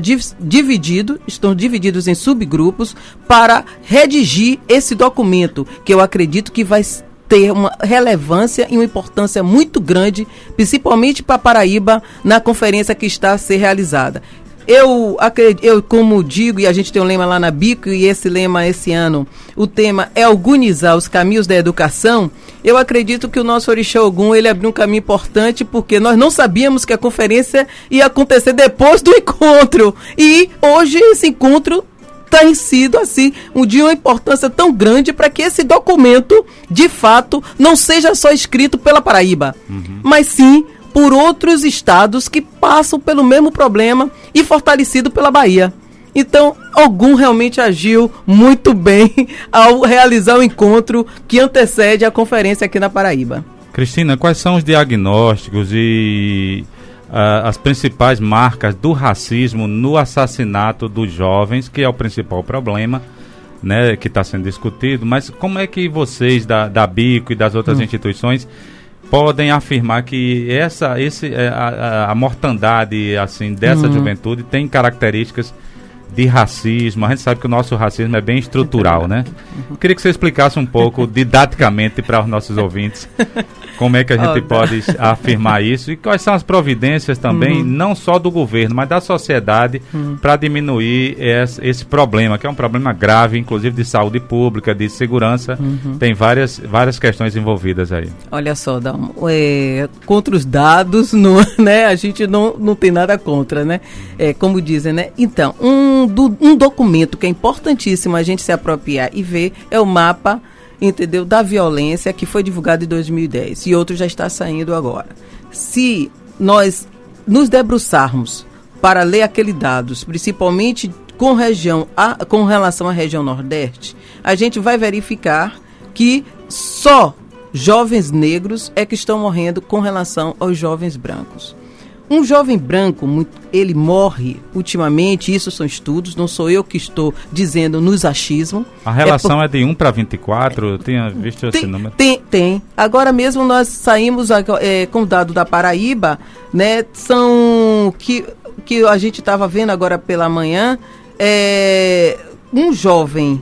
divididos em subgrupos para redigir esse documento, que eu acredito que vai ter uma relevância e uma importância muito grande, principalmente para Paraíba, na conferência que está a ser realizada. Eu, como digo, e a gente tem um lema lá na Bico, e esse lema esse ano, o tema é organizar os caminhos da educação. Eu acredito que o nosso Orixá Ogum, ele abriu um caminho importante, porque nós não sabíamos que a conferência ia acontecer depois do encontro. E hoje esse encontro tem sido assim de uma importância tão grande para que esse documento, de fato, não seja só escrito pela Paraíba, mas sim por outros estados que passam pelo mesmo problema e fortalecido pela Bahia. Então, Ogum realmente agiu muito bem ao realizar o encontro que antecede a conferência aqui na Paraíba. Cristina, quais são os diagnósticos e as principais marcas do racismo no assassinato dos jovens, que é o principal problema, né, que está sendo discutido, mas como é que vocês da Bico e das outras instituições podem afirmar que a mortandade assim, dessa juventude tem características de racismo? A gente sabe que o nosso racismo é bem estrutural, né? Queria que você explicasse um pouco didaticamente para os nossos ouvintes como é que a gente pode afirmar isso e quais são as providências também, não só do governo, mas da sociedade para diminuir esse problema, que é um problema grave, inclusive de saúde pública, de segurança. Tem várias questões envolvidas aí. Olha só, contra os dados, né, a gente não tem nada contra, né? Como dizem, né? Então, um documento que é importantíssimo a gente se apropriar e ver é o mapa, entendeu, da violência, que foi divulgado em 2010 e outro já está saindo agora. Se nós nos debruçarmos para ler aqueles dados, principalmente com relação à região Nordeste, a gente vai verificar que só jovens negros é que estão morrendo com relação aos jovens brancos. Um jovem branco, ele morre ultimamente, isso são estudos, não sou eu que estou dizendo nos achismo. A relação é de 1 para 24, eu tinha visto esse número. Tem. Agora mesmo nós saímos com o dado da Paraíba, né, são que a gente estava vendo agora pela manhã, um jovem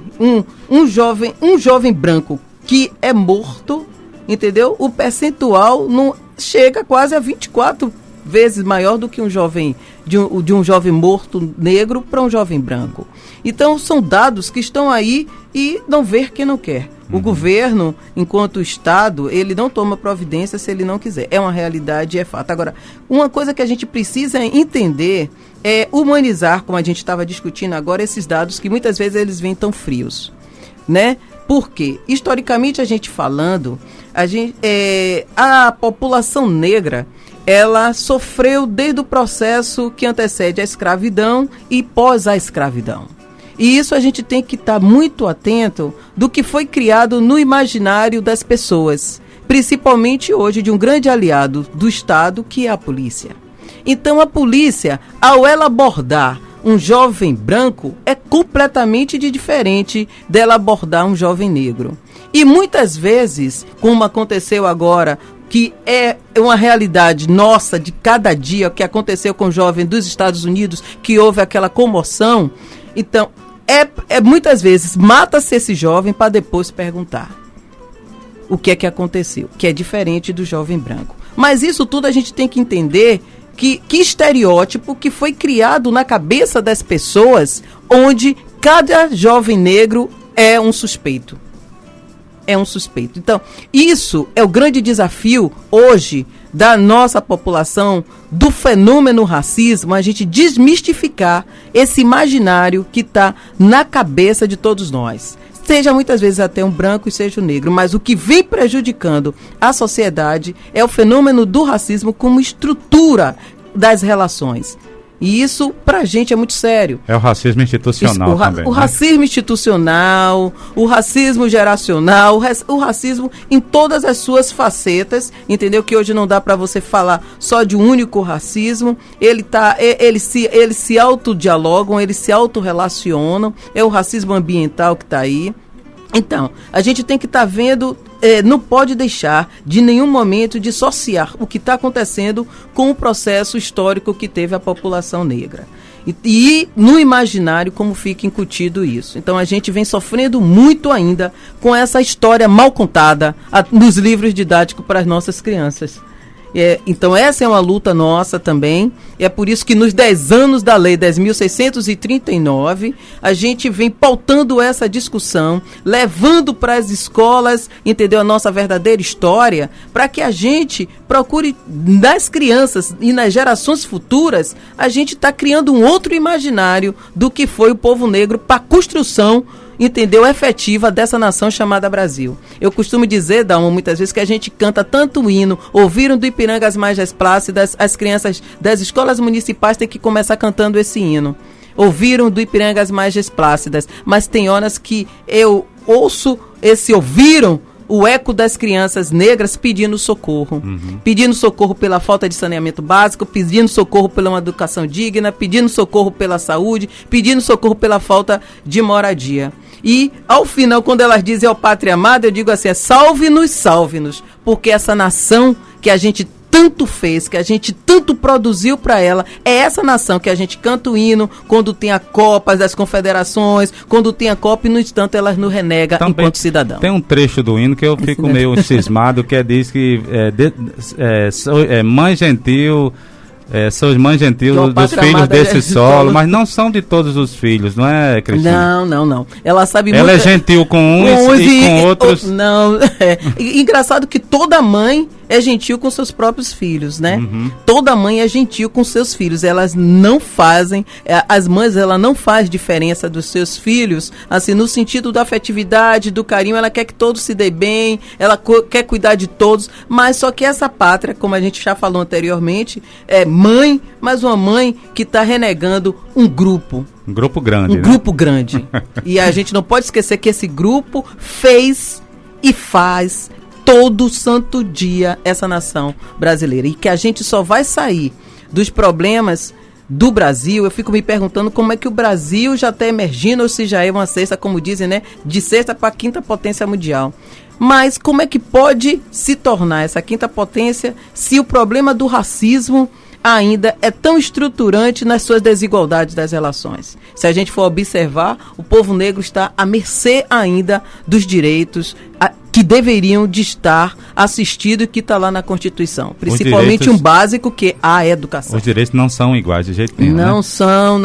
branco que é morto, entendeu? O percentual não chega quase a 24 vezes maior do que um jovem, de um jovem morto negro para um jovem branco. Então, são dados que estão aí e não ver quem não quer. O governo, enquanto Estado, ele não toma providência se ele não quiser. É uma realidade, é fato. Agora, uma coisa que a gente precisa entender é humanizar, como a gente estava discutindo agora, esses dados que muitas vezes eles vêm tão frios, né? Porque, historicamente, a gente falando, a população negra, ela sofreu desde o processo que antecede a escravidão e pós a escravidão. E isso a gente tem que estar muito atento do que foi criado no imaginário das pessoas, principalmente hoje de um grande aliado do Estado, que é a polícia. Então a polícia, ao ela abordar um jovem branco, é completamente diferente dela abordar um jovem negro. E muitas vezes, como aconteceu agora, que é uma realidade nossa de cada dia, o que aconteceu com o jovem dos Estados Unidos, que houve aquela comoção. Então, muitas vezes, mata-se esse jovem para depois perguntar o que é que aconteceu, que é diferente do jovem branco. Mas isso tudo a gente tem que entender que estereótipo que foi criado na cabeça das pessoas, onde cada jovem negro é um suspeito. É um suspeito. Então, isso é o grande desafio hoje da nossa população, do fenômeno racismo, a gente desmistificar esse imaginário que está na cabeça de todos nós. Seja muitas vezes até um branco e seja um negro, mas o que vem prejudicando a sociedade é o fenômeno do racismo como estrutura das relações. E isso, pra gente, é muito sério. É o racismo institucional também. O racismo institucional, o racismo geracional, o racismo em todas as suas facetas, entendeu? Que hoje não dá para você falar só de um único racismo. Eles se autodialogam, eles se autorrelacionam. É o racismo ambiental que está aí. Então, a gente tem que estar vendo, não pode deixar de nenhum momento dissociar o que está acontecendo com o processo histórico que teve a população negra. E no imaginário como fica incutido isso. Então a gente vem sofrendo muito ainda com essa história mal contada nos livros didáticos para as nossas crianças. Então essa é uma luta nossa também. É por isso que nos 10 anos da Lei 10.639 a gente vem pautando essa discussão, levando para as escolas, entendeu, a nossa verdadeira história, para que a gente procure nas crianças e nas gerações futuras, a gente está criando um outro imaginário do que foi o povo negro para a construção, entendeu, efetiva dessa nação chamada Brasil. Eu costumo dizer, Dalma, muitas vezes que a gente canta tanto hino, ouviram do Ipiranga as Margens Plácidas, as crianças das escolas municipais têm que começar cantando esse hino. Ouviram do Ipiranga as Margens Plácidas, mas tem horas que eu ouço ouviram o eco das crianças negras pedindo socorro. Pedindo socorro pela falta de saneamento básico, pedindo socorro pela uma educação digna, pedindo socorro pela saúde, pedindo socorro pela falta de moradia. E, ao final, quando elas dizem ao Pátria Amada, eu digo assim, salve-nos, porque essa nação que a gente tanto fez, que a gente tanto produziu para ela, é essa nação que a gente canta o hino quando tem a Copa das Confederações, quando tem a Copa e, no entanto, elas nos renegam enquanto cidadão. Tem um trecho do hino que eu fico meio cismado, que diz que mãe gentil... são os mães gentis dos filhos desse solo, mas não são de todos os filhos, não é, Cristina? Não. Ela sabe muito. Ela é gentil com uns e com outros. Não, engraçado que toda mãe é gentil com seus próprios filhos, né? Toda mãe é gentil com seus filhos. Elas não fazem, as mães, ela não faz diferença dos seus filhos, assim, no sentido da afetividade, do carinho. Ela quer que todos se dê bem, ela quer cuidar de todos, mas só que essa pátria, como a gente já falou anteriormente, é mãe, mas uma mãe que está renegando um grupo. Um grupo grande, né? Grupo grande. E a gente não pode esquecer que esse grupo fez e faz todo santo dia essa nação brasileira. E que a gente só vai sair dos problemas do Brasil. Eu fico me perguntando como é que o Brasil já está emergindo, ou se já é uma sexta, como dizem, né? De sexta para quinta potência mundial. Mas como é que pode se tornar essa quinta potência se o problema do racismo ainda é tão estruturante nas suas desigualdades das relações? Se a gente for observar, o povo negro está à mercê ainda dos direitos que deveriam de estar assistidos e que está lá na Constituição. Principalmente um básico que é a educação. Os direitos não são iguais de jeito nenhum, Não né? são.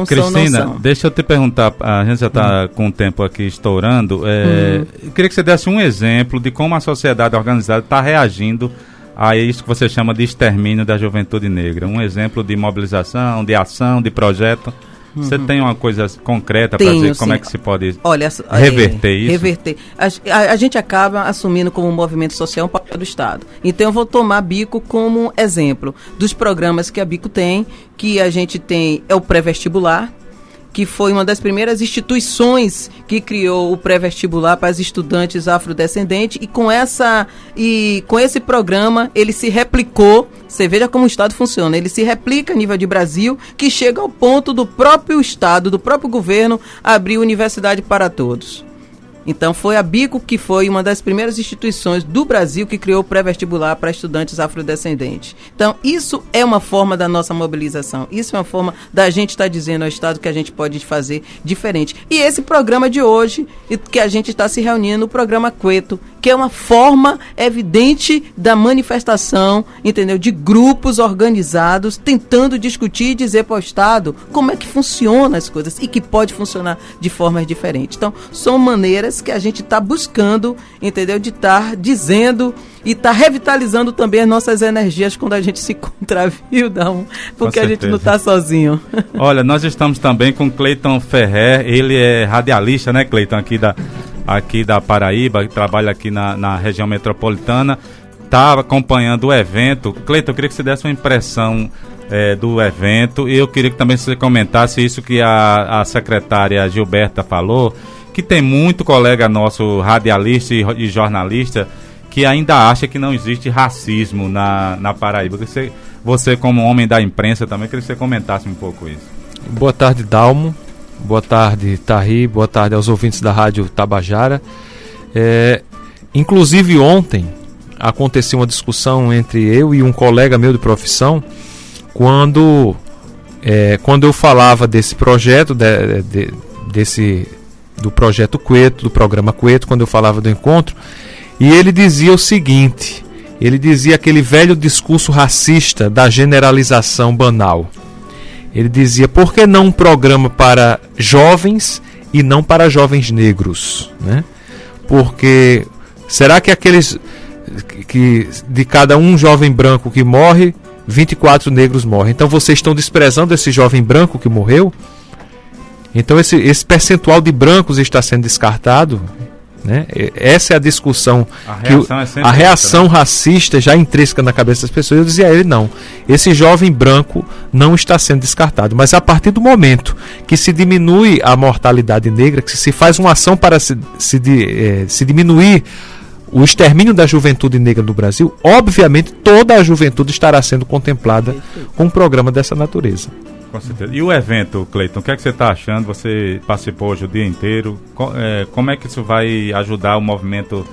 Cristina, deixa eu te perguntar, a gente já está com o tempo aqui estourando, eu queria que você desse um exemplo de como a sociedade organizada está reagindo a isso que você chama de extermínio da juventude negra. Um exemplo de mobilização, de ação, de projeto. Você tem uma coisa concreta para dizer como é que se pode reverter isso? Reverter. A gente acaba assumindo como movimento social um papel do Estado. Então eu vou tomar a Bico como exemplo dos programas que a Bico tem, que a gente tem o pré-vestibular, que foi uma das primeiras instituições que criou o pré-vestibular para os estudantes afrodescendentes, e com esse programa ele se replicou. Você veja como o Estado funciona, ele se replica a nível de Brasil, que chega ao ponto do próprio Estado, do próprio governo, abrir universidade para todos. Então foi a Bico que foi uma das primeiras instituições do Brasil que criou o pré-vestibular para estudantes afrodescendentes. Então isso é uma forma da nossa mobilização, isso é uma forma da gente estar dizendo ao Estado que a gente pode fazer diferente. E esse programa de hoje, que a gente está se reunindo, o programa Cueto, que é uma forma evidente da manifestação, entendeu? De grupos organizados tentando discutir e dizer para o Estado como é que funciona as coisas e que pode funcionar de formas diferentes. Então são maneiras que a gente está buscando, entendeu? De estar dizendo e estar revitalizando também as nossas energias quando a gente se encontra, viu, Dalmo? Porque a gente não está sozinho. Olha, nós estamos também com Cleiton Ferrer, ele é radialista, né, Cleiton, aqui da Paraíba, que trabalha aqui na região metropolitana, está acompanhando o evento. Cleiton, eu queria que você desse uma impressão do evento, e eu queria que também você comentasse isso que a secretária Gilberta falou, que tem muito colega nosso radialista e jornalista que ainda acha que não existe racismo na Paraíba. Você como homem da imprensa também, queria que você comentasse um pouco isso. Boa tarde, Dalmo. Boa tarde, Tari. Boa tarde aos ouvintes da Rádio Tabajara. Inclusive ontem aconteceu uma discussão entre eu e um colega meu de profissão quando eu falava desse projeto, do projeto Cueto, do programa Cueto, quando eu falava do encontro, e ele dizia o seguinte, ele dizia aquele velho discurso racista da generalização banal. Ele dizia, por que não um programa para jovens e não para jovens negros, né? Porque será que que de cada um jovem branco que morre, 24 negros morrem? Então vocês estão desprezando esse jovem branco que morreu? Então esse percentual de brancos está sendo descartado, né? Essa é a discussão, a reação racista já intrínseca na cabeça das pessoas. Eu dizia a ele, não, esse jovem branco não está sendo descartado, mas a partir do momento que se diminui a mortalidade negra, que se faz uma ação para se diminuir o extermínio da juventude negra no Brasil, obviamente toda a juventude estará sendo contemplada com um programa dessa natureza. Com certeza. E o evento, Cleiton, o que é que você está achando? Você participou hoje o dia inteiro. Como é que isso vai ajudar o movimento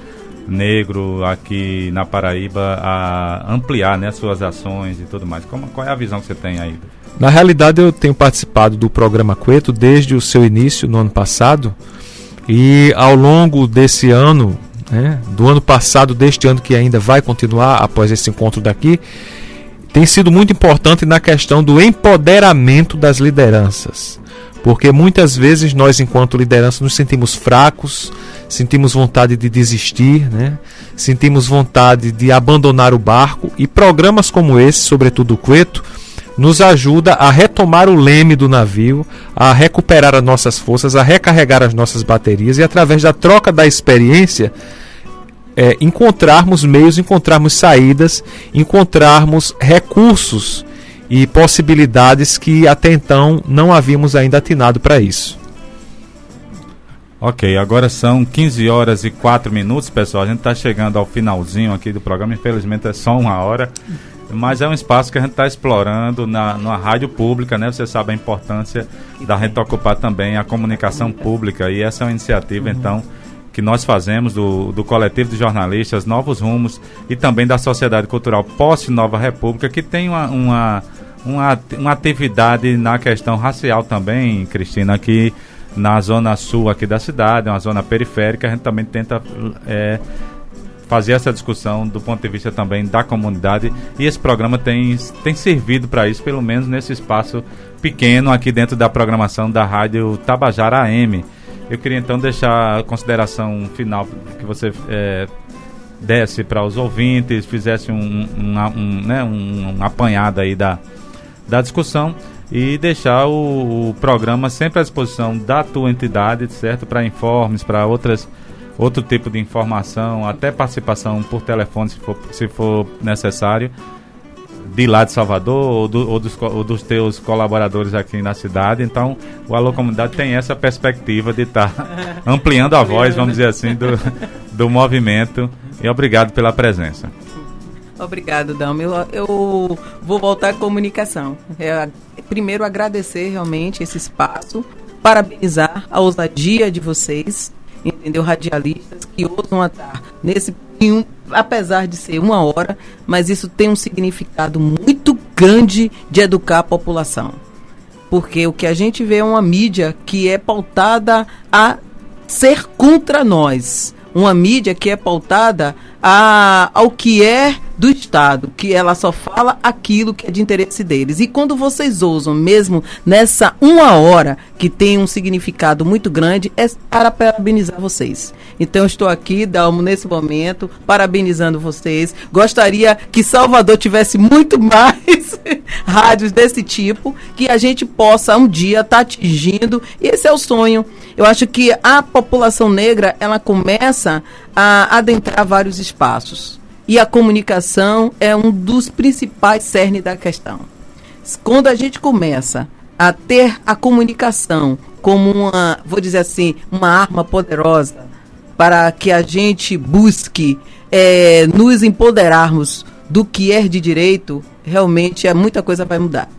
negro aqui na Paraíba a ampliar, né, suas ações e tudo mais? Qual é a visão que você tem aí? Na realidade, eu tenho participado do programa Cueto desde o seu início, no ano passado. E ao longo desse ano, né, do ano passado, deste ano que ainda vai continuar após esse encontro daqui, tem sido muito importante na questão do empoderamento das lideranças, porque muitas vezes nós, enquanto liderança, nos sentimos fracos, sentimos vontade de desistir, né? Sentimos vontade de abandonar o barco, e programas como esse, sobretudo o Cueto, nos ajuda a retomar o leme do navio, a recuperar as nossas forças, a recarregar as nossas baterias, e através da troca da experiência encontrarmos meios, encontrarmos saídas, encontrarmos recursos e possibilidades que até então não havíamos ainda atinado para isso. Ok, agora são 15 horas e 4 minutos, pessoal. A gente está chegando ao finalzinho aqui do programa, infelizmente é só 1 hora, mas é um espaço que a gente está explorando numa rádio pública, né? Você sabe a importância da gente ocupar também a comunicação pública, e essa é uma iniciativa, então, que nós fazemos do Coletivo de Jornalistas Novos Rumos e também da Sociedade Cultural Posse Nova República, que tem uma atividade na questão racial também, Cristina, que na zona sul aqui da cidade, uma zona periférica. A gente também tenta fazer essa discussão do ponto de vista também da comunidade, e esse programa tem servido para isso, pelo menos nesse espaço pequeno aqui dentro da programação da Rádio Tabajara AM. Eu queria então deixar a consideração final que você desse para os ouvintes, fizesse um apanhado aí da discussão, e deixar o programa sempre à disposição da tua entidade, certo? Para informes, para outro tipo de informação, até participação por telefone, se for necessário, de lá de Salvador ou dos teus colaboradores aqui na cidade. Então, o Alô Comunidade tem essa perspectiva de estar ampliando a voz, vamos dizer assim, do movimento. E obrigado pela presença. Obrigado, Dalma. Eu vou voltar à comunicação. Primeiro, agradecer realmente esse espaço, parabenizar a ousadia de vocês, entendeu? Radialistas que ousam estar nesse, apesar de ser 1 hora, mas isso tem um significado muito grande de educar a população. Porque o que a gente vê é uma mídia que é pautada a ser contra nós. Uma mídia que é pautada ao que é do Estado, que ela só fala aquilo que é de interesse deles. E quando vocês ousam, mesmo nessa 1 hora, que tem um significado muito grande, é para parabenizar vocês. Então eu estou aqui, Dalmo, nesse momento, parabenizando vocês. Gostaria que Salvador tivesse muito mais rádios desse tipo, que a gente possa um dia estar atingindo. E esse é o sonho. Eu acho que a população negra, ela começa a adentrar vários espaços. E a comunicação é um dos principais cernes da questão. Quando a gente começa a ter a comunicação como uma, vou dizer assim, uma arma poderosa para que a gente busque nos empoderarmos do que é de direito, realmente muita coisa vai mudar.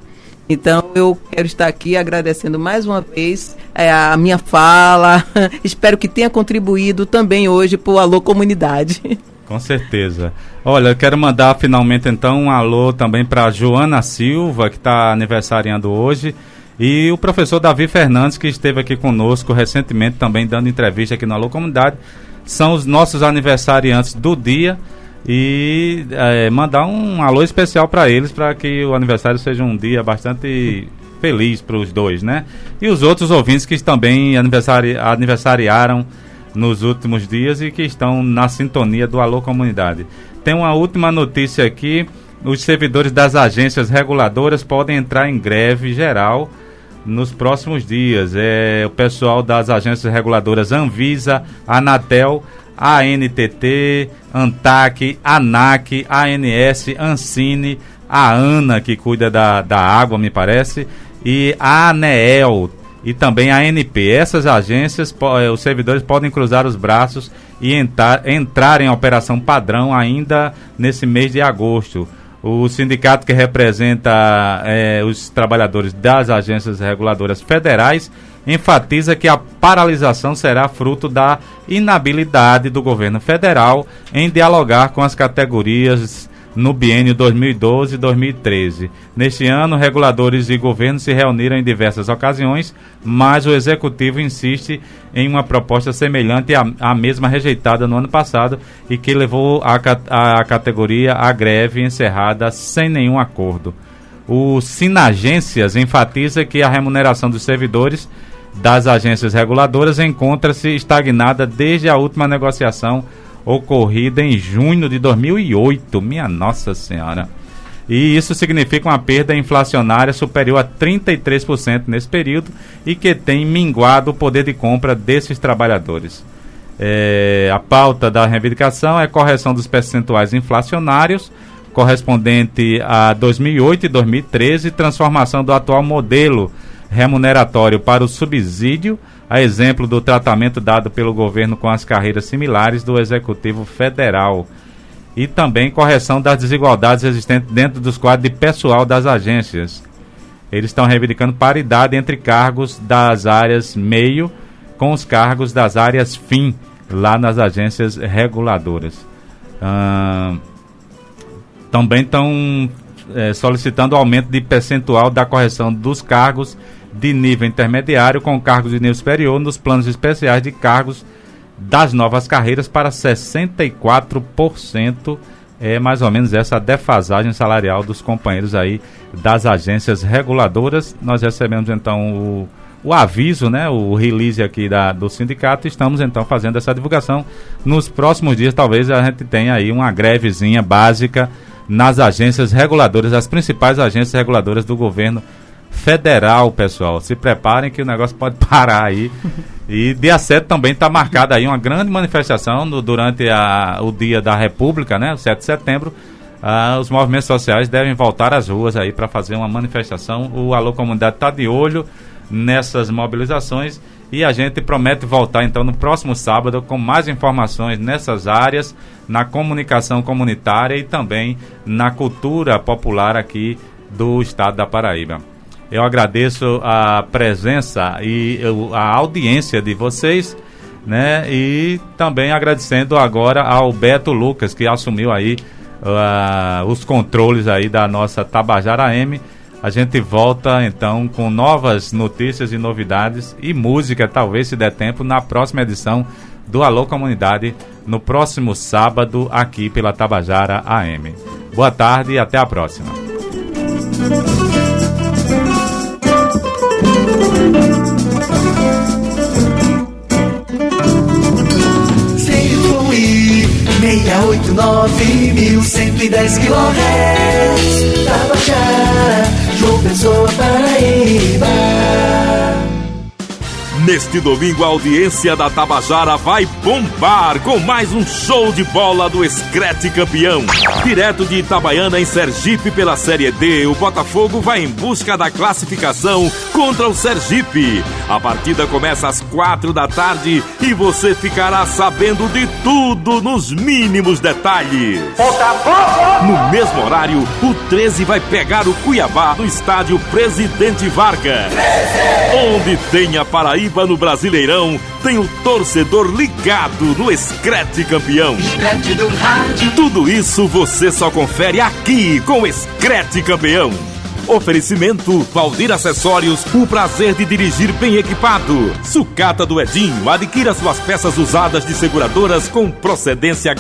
Então eu quero estar aqui agradecendo mais uma vez a minha fala. Espero que tenha contribuído também hoje para o Alô Comunidade. Com certeza. Olha, eu quero mandar finalmente então um alô também para Joana Silva, que está aniversariando hoje, e o professor Davi Fernandes, que esteve aqui conosco recentemente também dando entrevista aqui no Alô Comunidade. São os nossos aniversariantes do dia, e mandar um alô especial para eles, para que o aniversário seja um dia bastante feliz para os dois, né? E os outros ouvintes que também aniversariaram nos últimos dias e que estão na sintonia do Alô Comunidade. Tem uma última notícia aqui: os servidores das agências reguladoras podem entrar em greve geral nos próximos dias. O pessoal das agências reguladoras Anvisa, Anatel, ANTT, ANTAC, ANAC, ANS, Ancine, a ANA, que cuida da água, me parece, e a ANEEL, e também a ANP. Essas agências, os servidores podem cruzar os braços e entrar em operação padrão ainda nesse mês de agosto. O sindicato que representa os trabalhadores das agências reguladoras federais enfatiza que a paralisação será fruto da inabilidade do governo federal em dialogar com as categorias no biênio 2012-2013. Neste ano, reguladores e governos se reuniram em diversas ocasiões, mas o Executivo insiste em uma proposta semelhante à mesma rejeitada no ano passado e que levou a categoria à greve encerrada sem nenhum acordo. O Sinagências enfatiza que a remuneração dos servidores das agências reguladoras encontra-se estagnada desde a última negociação ocorrida em junho de 2008, minha Nossa Senhora. E isso significa uma perda inflacionária superior a 33% nesse período e que tem minguado o poder de compra desses trabalhadores. A pauta da reivindicação é a correção dos percentuais inflacionários correspondente a 2008 e 2013, transformação do atual modelo remuneratório para o subsídio, a exemplo do tratamento dado pelo governo com as carreiras similares do Executivo Federal, e também correção das desigualdades existentes dentro dos quadros de pessoal das agências. Eles estão reivindicando paridade entre cargos das áreas meio com os cargos das áreas fim, lá nas agências reguladoras. Também estão solicitando aumento de percentual da correção dos cargos de nível intermediário com cargos de nível superior nos planos especiais de cargos das novas carreiras para 64%. É mais ou menos essa defasagem salarial dos companheiros aí das agências reguladoras. Nós recebemos então o aviso, né, o release aqui do sindicato. Estamos então fazendo essa divulgação. Nos próximos dias talvez a gente tenha aí uma grevezinha básica nas agências reguladoras, as principais agências reguladoras do governo federal, pessoal. Se preparem que o negócio pode parar aí. E dia 7 também está marcada aí uma grande manifestação durante o Dia da República, né, o 7 de setembro. Os movimentos sociais devem voltar às ruas aí para fazer uma manifestação. O Alô Comunidade está de olho nessas mobilizações e a gente promete voltar então no próximo sábado com mais informações nessas áreas, na comunicação comunitária e também na cultura popular aqui do estado da Paraíba. Eu agradeço a presença e a audiência de vocês, né? E também agradecendo agora ao Beto Lucas, que assumiu aí os controles aí da nossa Tabajara AM. A gente volta então com novas notícias e novidades e música, talvez se der tempo, na próxima edição do Alô Comunidade, no próximo sábado, aqui pela Tabajara AM. Boa tarde e até a próxima. Fluir 689.110 kHz, Tabajara, João Pessoa, Paraíba. Neste domingo, a audiência da Tabajara vai bombar com mais um show de bola do Screte Campeão. Direto de Itabaiana, em Sergipe, pela Série D, o Botafogo vai em busca da classificação contra o Sergipe. A partida começa às 4 da tarde e você ficará sabendo de tudo nos mínimos detalhes. No mesmo horário, o 13 vai pegar o Cuiabá no estádio Presidente Vargas. Onde tem a Paraíba no Brasileirão, tem o torcedor ligado no Screte Campeão. Tudo isso você só confere aqui com o Screte Campeão. Oferecimento Valdir Acessórios, o prazer de dirigir bem equipado. Sucata do Edinho, adquira suas peças usadas de seguradoras com procedência